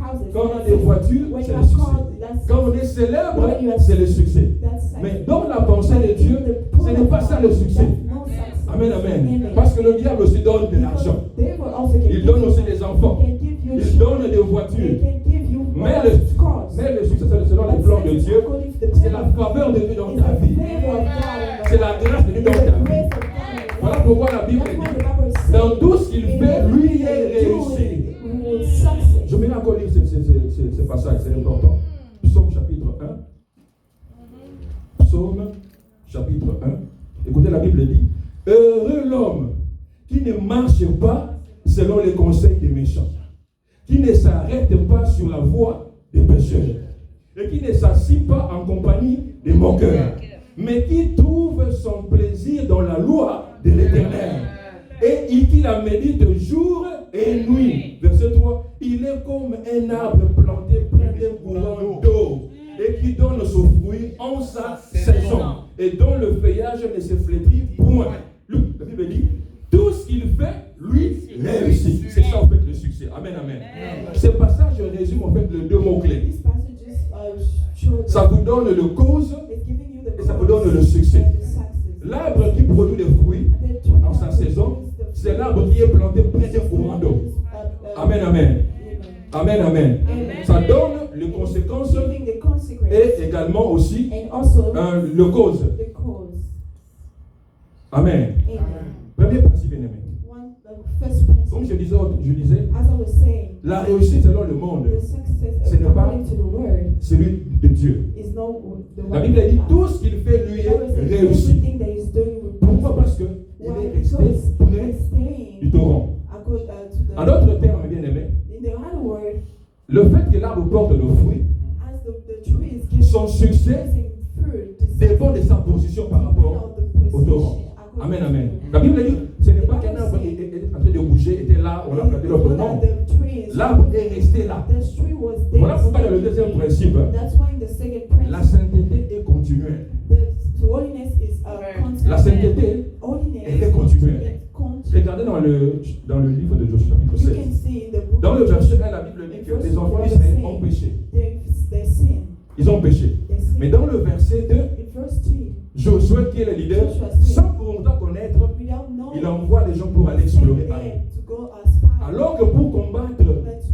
houses, Quand on a that's des success. voitures, When c'est you le have succès. cars, that's Quand on success. est célèbre, When you are- c'est le succès. That's success. Mais dans la pensée de Dieu, ce n'est pas ça le succès. That's no success. Amen, amen. Amen. Parce que le diable aussi donne de l'argent. They will also can Il give donne you aussi money. des enfants. They can give you Il children. donne des They voitures. can give you Mais cars. le succès, c'est selon les But plans de success Dieu. according to the C'est la plan faveur de Dieu dans is ta the vie. favor of God in C'est your la life. grâce de Dieu It's dans the ta vie. grace of God in your Voilà life. pourquoi la Bible That's why dit, the Bible says, dans tout ce qu'il in fait, everything lui that est you do, réussi. we will succeed. Je vais encore lire ce passage, c'est important. Psaume chapitre 1. Psaume chapitre 1. Écoutez, la Bible dit, heureux l'homme qui ne marche pas selon les conseils des méchants, qui ne s'arrête pas sur la voie des pécheurs, et qui ne s'assit pas en compagnie des moqueurs, mais qui trouve son plaisir dans la loi de l'Éternel, et qui la médite jour et nuit. Verset 3, il est comme un arbre planté près d'un courant d'eau, et qui donne son fruit en sa saison, et dont le feuillage ne se flétrit point. La Bible dit, tout ce qu'il fait, lui, réussit. C'est ça en fait le succès. Amen, amen. Ce passage résume en fait les deux mots-clés. These passages show Ça vous donne le cause it's giving you the et ça vous donne le succès. and the success. L'arbre qui produit des fruits And the tree en sa that saison, produces the c'est fruit l'arbre qui est planté près d'un courant d'eau. Amen, amen. Amen, amen. Ça donne les conséquences Giving the consequence et également aussi and also le cause. the cause. Amen. Amen. Premier principe, bien aimé. One, the first principle, Comme je disais, as I was saying, la réussite selon le monde, the success Ce n'est pas- according to the word celui de Dieu. is not the La word Bible dit of tout God. ce qu'il fait lui The Bible est says réussi. everything that he's doing with Pourquoi? Parce qu'il Why? est resté Because près he's staying du torrent. according to the En d'autres termes, bien aimé, in the other word, le fait que l'arbre porte le fruit, as the tree is giving son succès fruit, dépend de sa position par rapport au torrent. Amen, amen. La Bible dit, ce n'est pas qu'un arbre est en train de bouger, était là, on l'a planté l'autre. Non. L'arbre est resté là. Voilà pourquoi dans le deuxième principe, That's why in the second la principle, sainteté est continuelle. the holiness is constant. La sainteté, Holiness elle est continuelle. is constant. Regardez dans le livre de Josué, chapitre You 16. can see in the book Dans le of verset Joshua, 1, la Bible dit que les enfants d'Israël ont péché. they sin. Ils ont péché. They sin. Mais dans le verset 2, In verse 2, Josué, qui est le leader, sans pour autant connaître, without knowing, il envoie les gens pour aller send explorer them Aïe. to go as spies. Alors que pour combattre,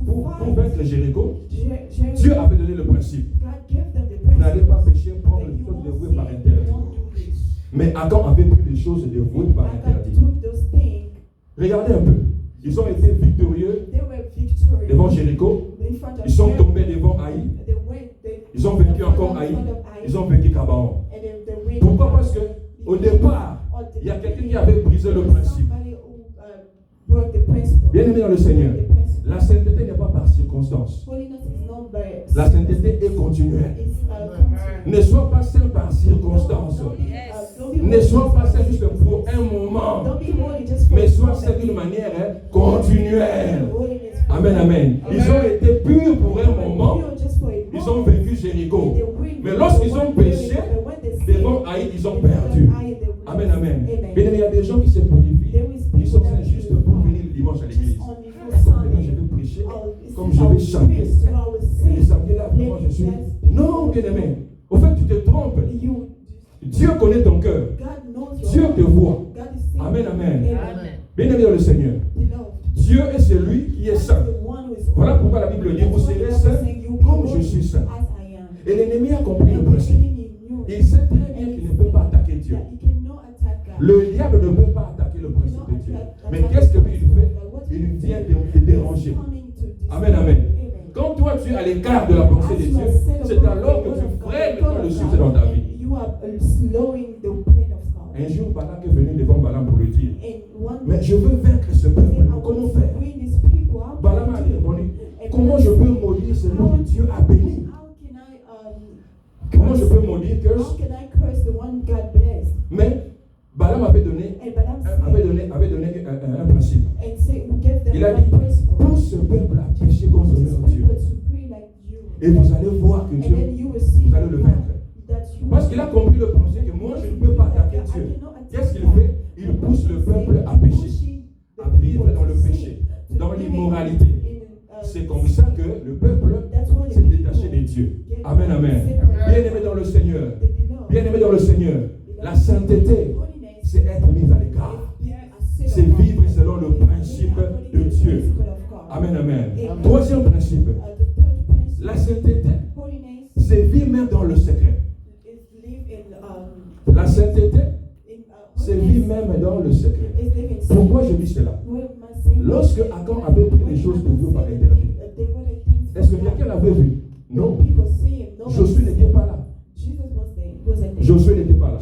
pour vaincre Jéricho, Jericho, Dieu avait donné le principe. God gave them the Vous n'allez pas principle pécher, prendre that les you choses won't dévouées sin, par you interdit. won't do this. Mais Achan avait pris les choses dévouées par God interdit. took those things. Regardez un peu. Ils ont été victorieux They were victorious devant Jéricho. in front of Ils sont Jericho. tombés devant Haï. They Ils ont vaincu encore Haï. Ils ont vaincu Gabaon. Pourquoi? Parce que au départ, il y a quelqu'un qui avait brisé le principe. Bien aimé dans le Seigneur, la sainteté n'est pas par circonstance. La sainteté est continuelle. Ne sois pas saint par circonstance. Ne sois pas saint juste pour un moment, mais sois saint d'une manière continuelle. Amen, amen. Ils ont été purs pour un moment. Ils ont vaincu Jéricho. Mais lorsqu'ils ont péché, devant Haït, ils ont perdu. Amen, amen. Bien aimé, il y a des gens qui se purifient, ils sont saints juste pour venir le dimanche à l'église. Demain, je vais prêcher, comme je vais chanter. Et samedi là, vraiment, je suis. Non, bien aimé. Au fait, tu te trompes. Dieu connaît ton cœur. Dieu te voit. Amen, amen. Bien aimé dans le Seigneur. Dieu est celui qui est saint. Voilà pourquoi la Bible dit, vous serez saints comme je suis saint. Et l'ennemi a compris le principe. Il sait très bien qu'il ne peut pas attaquer Dieu. Le diable ne peut pas attaquer le principe de Dieu. Mais qu'est-ce que lui il fait? Il vient te déranger. Amen, amen. Quand toi tu es à l'écart de la pensée de Dieu, c'est alors que tu freines le succès dans ta vie. Un jour, Balak est venu devant Balaam pour lui dire, mais je veux vaincre ce peuple. Comment faire? Balaam a répondu, comment je peux maudire celui que Dieu a béni? Comment je peux maudire curse? Mais Balaam avait donné un principe. Il a dit, pour ce peuple a péché contre leur Dieu. Et vous allez voir que Dieu, vous allez le vaincre. Parce qu'il a compris le principe que moi je ne peux pas attaquer Dieu. Qu'est-ce qu'il fait? Il pousse le peuple à pécher, à vivre dans le péché, dans l'immoralité. C'est comme ça que le peuple s'est détaché de Dieu. Amen, amen. Bien-aimé dans le Seigneur. Bien-aimé dans le Seigneur. La sainteté, c'est être mis à l'écart. C'est vivre selon le principe de Dieu. Amen, amen. Troisième principe. La sainteté, c'est vivre même dans le secret. La sainteté, c'est vivre même dans le secret. Pourquoi je dis cela? Lorsque Achan avait pris les choses que Dieu avait interdites, est-ce que quelqu'un l'avait vu? Non. Josué n'était pas là. Josué n'était pas là.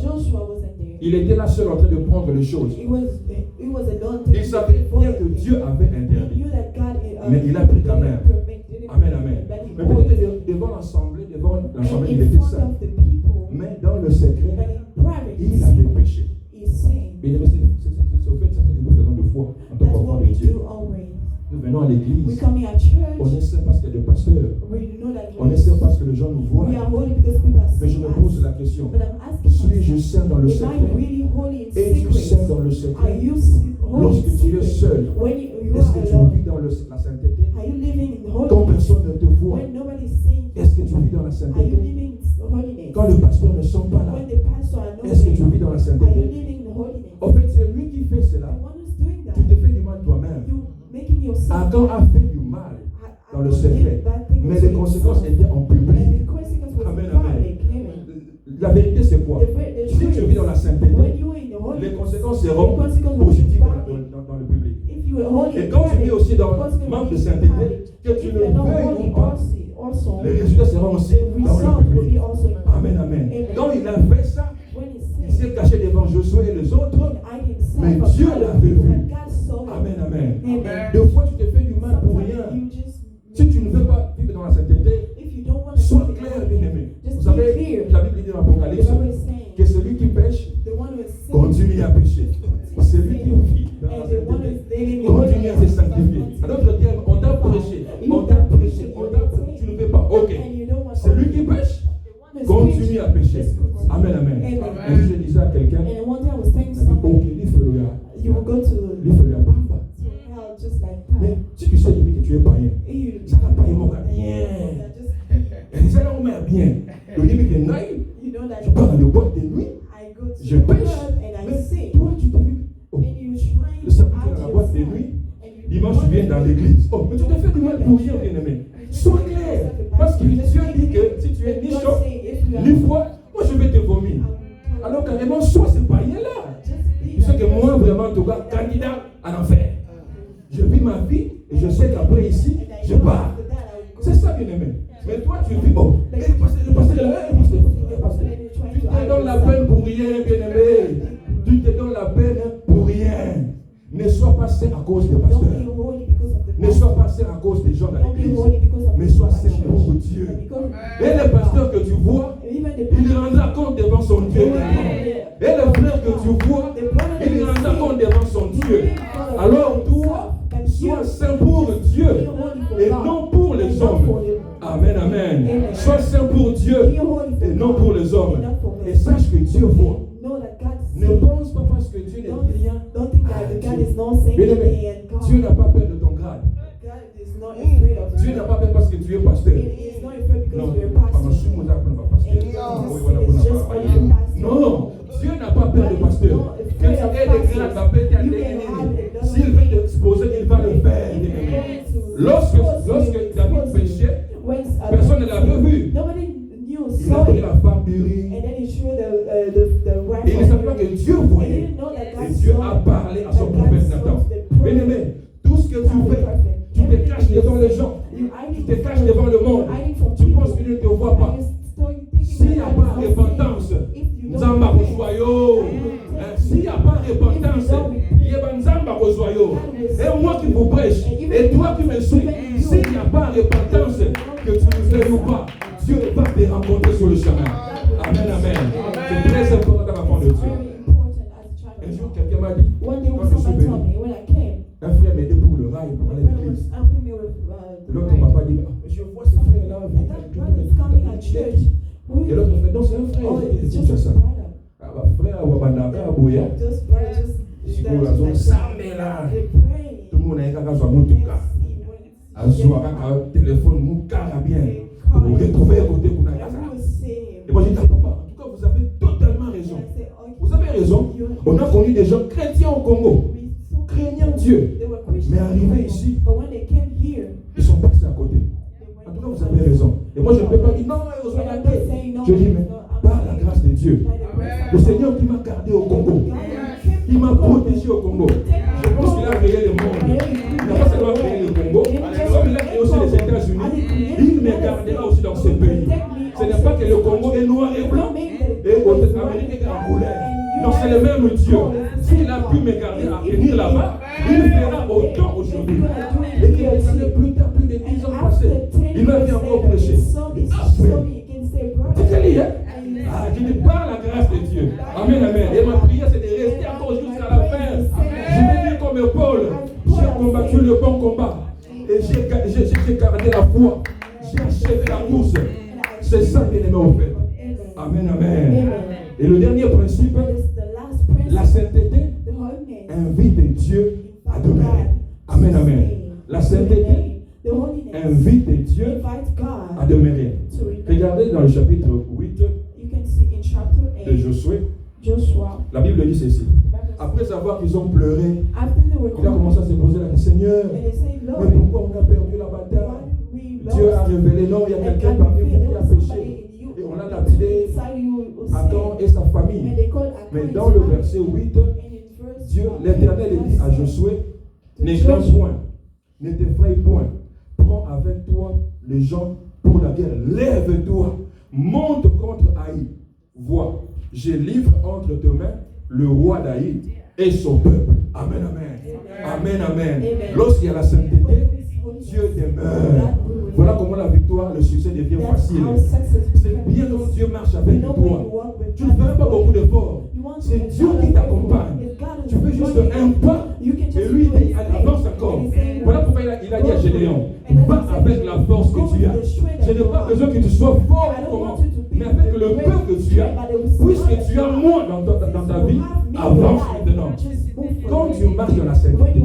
Il était là seul en train de prendre les choses. Il savait bien que Dieu avait interdit. Mais il a pris quand même. Amen, amen. Mais peut-être devant l'assemblée, il était seul. Mais dans le secret, il avait péché. Mais c'est au fait ça que nous faisons de foi en tant qu'enfants de Dieu. Nous venons à l'église. On est saint parce qu'il y a des pasteurs. On est saint parce que les gens nous voient. Mais je me pose la question. Suis-je saint dans le secret? Es-tu saint dans le secret? Lorsque tu es seul, est-ce que tu vis dans la sainteté? Quand personne ne te voit, est-ce que tu vis dans la sainteté? Quand le pasteur ne sent pas là, est-ce que tu vis dans la sainteté? En fait, c'est lui qui fait cela. Tu te fais du mal toi-même. Achan a fait du mal dans le secret, mais les conséquences étaient en public. Amen, amen. La vérité, c'est quoi? Si tu vis dans la sainteté, les conséquences seront positives dans le public. Et quand tu vis aussi dans le manque de sainteté, que tu le veuilles ou pas, les résultats seront aussi dans le public. Amen, amen. Quand il a fait ça, il s'est caché devant Josué et les autres, mais Dieu l'avait vu. Amen, amen. Des fois, tu te fais du mal pour rien. Si tu ne veux pas vivre dans la sainteté, sois clair, bien-aimé. Vous savez, la Bible dit dans l'Apocalypse que celui qui pêche continue à pécher. Celui qui vit dans la sainteté continue à se sanctifier. En d'autres termes, on t'a prêché, tu ne veux pas. Ok. Celui qui pêche continue à pécher. Amen, amen. Et je disais à quelqu'un, ok, mais si tu sais depuis que tu es païen, ça n'a pas émoqué bien. Et ça n'a pas bien. Le début que naïf, je pars dans le boîte de nuit, je pêche, mais toi tu t'es vu. Oh, le samedi dans la boîte de nuit, dimanche tu viens dans l'église. Oh, mais tu te fais du mal pour rien, bien aimé. Sois clair. Parce que Dieu dit que si tu es ni chaud, ni froid, moi je vais te vomir. Alors carrément, sois ce païen-là. Tu sais que moi, vraiment, en tout cas, candidat à l'enfer. Je vis ma vie et je sais qu'après ici, je pars. C'est ça, bien aimé. Mais toi, tu vis, oh, le pasteur est là, tu te donnes la peine pour rien, bien aimé. Tu te donnes la peine pour rien. Ne sois pas saint à cause des pasteurs. Ne sois pas saint à cause des gens dans l'église. Mais sois saint pour Dieu. Et le pasteur que tu vois, il rendra compte devant son Dieu. Et le frère que tu vois, il rendra compte devant son Dieu. Alors toi, sois saint pour Dieu et non pour les hommes. Amen, amen. Sois saint pour Dieu et non pour les hommes. Et sache que foi. know that God is Ne saying. pense pas parce que Dieu n'est rien. Don't think that the God is not saying Bien-aimé, anything and God. Dieu n'a pas peur de ton grade. God is not afraid of Dieu you. n'a pas peur parce que tu es pasteur. He is not afraid because Non, you're a Papa, pastor. je suis mon âme, pas pasteur. And Oui, this voilà, is voilà, just voilà. only a pastor. Non, Dieu n'a pas peur de pasteur. Quand tu es des grades, va péter à l'église. S'il veut t'exposer, il va le faire. Lorsque David péchait, personne ne l'avait vu. Nobody knew, Il a saw pris it, la femme d'Uri. and then he showed the wife. Et il ne savait pas que Dieu He voyait. didn't know that God Et Dieu saw, a parlé à son that God prophète saw Nathan. the prophet. Bien-aimé, tout ce que tu fais, tu te caches devant les gens. Tu te caches devant le monde. Tu penses qu'il ne te voit pas. S'il n'y a pas repentance, Nzamba Kosoyo. S'il n'y a pas repentance, Yeba Nzamba Kosoyo. Et moi qui vous prêche, et toi qui me suis, s'il n'y a pas repentance, que tu ne veuilles ou pas, Dieu va te rencontrer sur le chemin. Amen, amen. C'est très important dans la part de Dieu. Un jour, quelqu'un m'a dit, One day quand when je suis somebody venu, told me, when I came, un frère m'aidait pour le rail, pour my aller à brother was l'église. helping me with L'autre the papa dit, je vois ce frère-là, and that brother is coming at church. Who et is l'autre he? frère, non, c'est un frère. Oh, Il it's dit, just c'est a ça. brother. Ah bah frère, on va m'en Bouya. Just brother, just Siko la zone sambe là. they're praying. Tout le monde a un sur motuka. Azwa kaka téléphone mukara bien. Pour vous retrouver à côté pour Et moi j'ai dit, papa, en tout cas vous avez totalement raison. Vous avez raison. On a connu des gens chrétiens au Congo, craignant Dieu. Mais arrivés ici, ils sont passés à côté. En tout cas, vous avez raison. Et moi, je ne peux pas dire non, je dis, mais par la grâce de Dieu, le Seigneur qui m'a gardé au Congo, qui m'a protégé au Congo, je pense qu'il a créé le monde. Il n'a pas seulement créé le Congo, comme il a créé aussi les États-Unis, il me gardera aussi dans ce pays. Ce n'est pas que le Congo est noir et blanc, et l'Amérique est en couleur. Non, c'est le même Dieu. S'il a pu me garder à venir là-bas, il fera autant aujourd'hui. Et qu'il est plus tard, plus de 10 ans passés, il m'a venu encore prêcher. C'est quel hein? Ah, je dis par la grâce de Dieu. Amen, amen. Et ma prière, c'est de rester encore jusqu'à la fin. Je vais dire comme Paul, j'ai combattu le bon combat. Et j'ai gardé la foi. J'ai achevé la course. C'est ça que les mains ont fait. Amen, amen. Et le dernier principe, la sainteté invite Dieu à demeurer. Amen, amen. La sainteté invite Dieu à demeurer. Regardez dans le chapitre 8 de Josué. La Bible dit ceci. Après savoir qu'ils ont pleuré, il a commencé à se poser la question, Seigneur, mais pourquoi on a perdu la bataille? Dieu a révélé, non, il y a quelqu'un parmi vous qui a péché. Et on l'a appelé Achan et sa famille. Mais dans le verset 8, Dieu, l'Éternel dit à Josué, ne crains point, ne t'effraie point, prends avec toi les gens pour la guerre, lève-toi, monte contre Haï, vois, je livre entre tes mains le roi d'Haï et son peuple. Amen, amen. Amen, amen. Lorsqu'il y a la sainteté, Dieu demeure. Voilà comment la victoire, le succès devient facile. C'est bien quand Dieu marche avec toi. Tu ne feras pas beaucoup d'efforts. C'est Dieu qui t'accompagne. Tu fais juste un pas et lui il avance encore. Voilà pourquoi il a dit à Gédéon, va avec la force que tu as. Je n'ai pas besoin que tu sois fort comment, mais avec le peu que tu as, puisque tu as moins dans ta vie, avance maintenant. Quand tu marches dans la sainteté,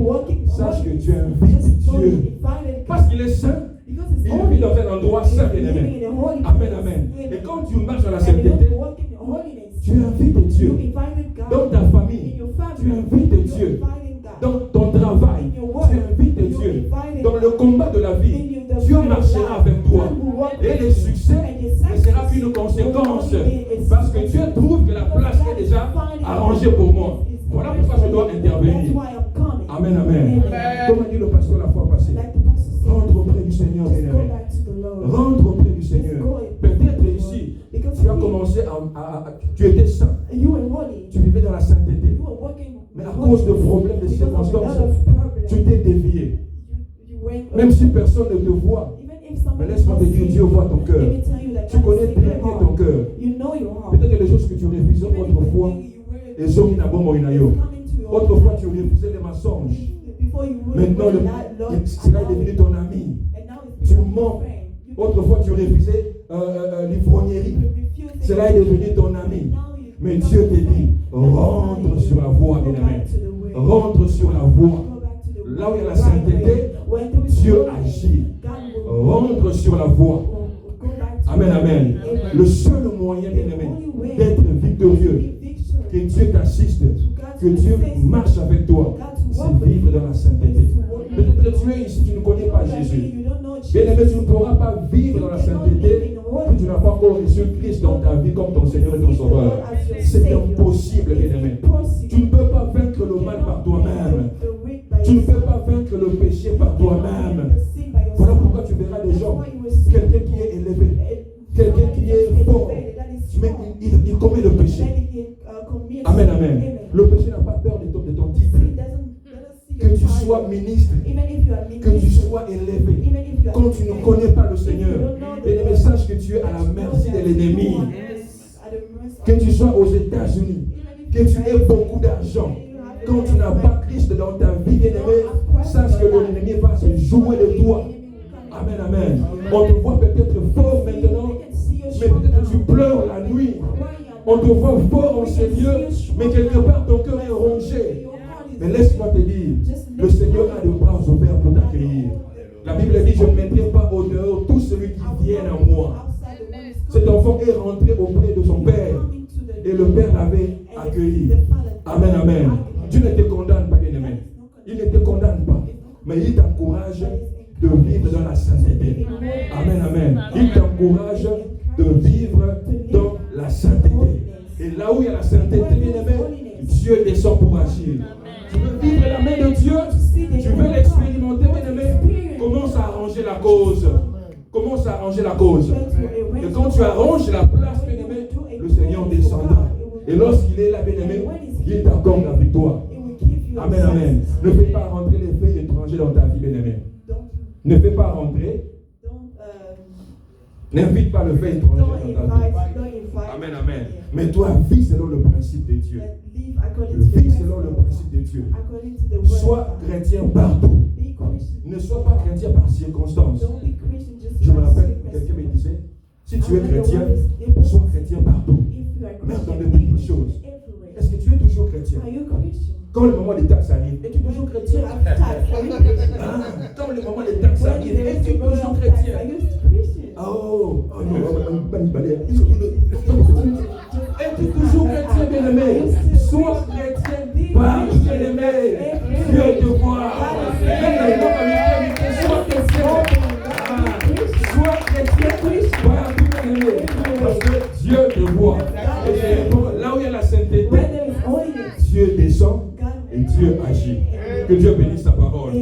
sache que tu invites Dieu. Parce qu'il est saint, il vit dans un endroit saint et aimé. Amen, amen. Et quand tu marches dans la sainteté, tu invites Dieu. Dans ta famille, tu invites Dieu. Dans ton travail, tu invites Dieu. Dans le combat de la vie, Dieu marchera avec toi. Et le succès ne sera qu'une conséquence. Parce que Dieu trouve que la place est déjà arrangée pour moi. Voilà pourquoi je dois intervenir. Amen, amen. Comme a dit le pasteur la fois passée, rentre auprès du Seigneur, bien-aimé. Rentre auprès du Seigneur. Peut-être ici, tu as commencé tu étais saint. Tu vivais dans la sainteté. Mais à cause de problèmes, de circonstances, tu t'es dévié. Même si personne ne te voit, mais laisse-moi te dire, Dieu voit ton cœur. Tu connais très bien ton cœur. Peut-être que les choses que tu refusais autrefois, et autrefois tu refusais les mensonges. Maintenant, cela est devenu ton ami. Tu mens. Autrefois tu refusais l'ivrognerie. Cela est devenu ton ami. Mais Dieu te dit, rentre sur la voie, bien-aimé. Rentre sur la voie. Là où il y a la sainteté, Dieu agit. Rentre sur la voie. Amen, amen. Le seul moyen, bien-aimé, d'être victorieux, que Dieu t'assiste, que Dieu marche avec toi, c'est vivre dans la sainteté. Peut-être que tu es ici, tu ne connais pas Jésus. Bien-aimé, tu ne pourras pas vivre dans la sainteté si tu n'as pas encore reçu Christ dans ta vie comme ton Seigneur et ton Sauveur. C'est impossible, bien-aimé. Tu ne peux pas vaincre le mal par toi-même. Tu ne peux pas vaincre le péché par toi-même. Voilà pourquoi tu verras des gens, quelqu'un qui est élevé, quelqu'un qui est fort, mais il commet le péché. Amen, amen. Le péché n'a pas peur de ton titre. Que tu sois ministre, que tu sois élevé, quand tu ne connais pas le Seigneur, et le message que tu es à la merci de l'ennemi, que tu sois aux États-Unis, que tu aies beaucoup d'argent, quand tu n'as pas Christ dans ta vie, bien-aimé, sache que l'ennemi va se jouer de toi. Amen, amen. On te voit peut-être fort maintenant, mais peut-être que tu pleures la nuit. On te voit fort en Seigneur, mais quelque part ton cœur est rongé. Mais laisse-moi te dire, le Seigneur a des bras ouverts pour t'accueillir. La Bible dit, je ne mettrai pas au dehors tout celui qui vient à moi. Cet enfant est rentré auprès de son Père, et le Père l'avait accueilli. Amen, amen. Dieu ne te condamne pas, bien-aimé. Il ne te condamne pas, mais il t'encourage de vivre dans la sainteté. Amen, amen. Il t'encourage de vivre dans la sainteté. Et là où il y a la sainteté, bien-aimé, Dieu descend pour agir. Tu veux vivre la main de Dieu, tu veux l'expérimenter, bien-aimé, commence à arranger la cause. Commence à arranger la cause. Et quand tu arranges la place, bien-aimé, le Seigneur descendra. Et lorsqu'il est là, bien-aimé, il t'accorde la victoire. Amen, amen. Ne fais pas rentrer les faits étrangers dans ta vie, bien-aimé. Ne fais pas rentrer. N'invite pas le fait étranger dans ta vie. Amen, amen. Mais toi, vis selon le principe de Dieu. Vis selon le principe de Dieu. Sois chrétien partout. Ne sois pas chrétien par circonstance. Je me rappelle, quelqu'un me disait, si tu es chrétien, sois chrétien partout. Même dans les petites choses. Est-ce que tu es toujours chrétien? Quand le moment des taxes arrive, es-tu toujours chrétien? Quand le moment des taxes arrive, es-tu toujours chrétien? Oh non, es-tu toujours chrétien, bien-aimé? Sois chrétien partout, bien-aimé. Dieu te voit. Sois chrétien. Sois chrétien partout, bien-aimé. Parce que Dieu te voit. Et là où il y a la sainteté, Dieu descend et Dieu agit. Que Dieu bénisse sa parole.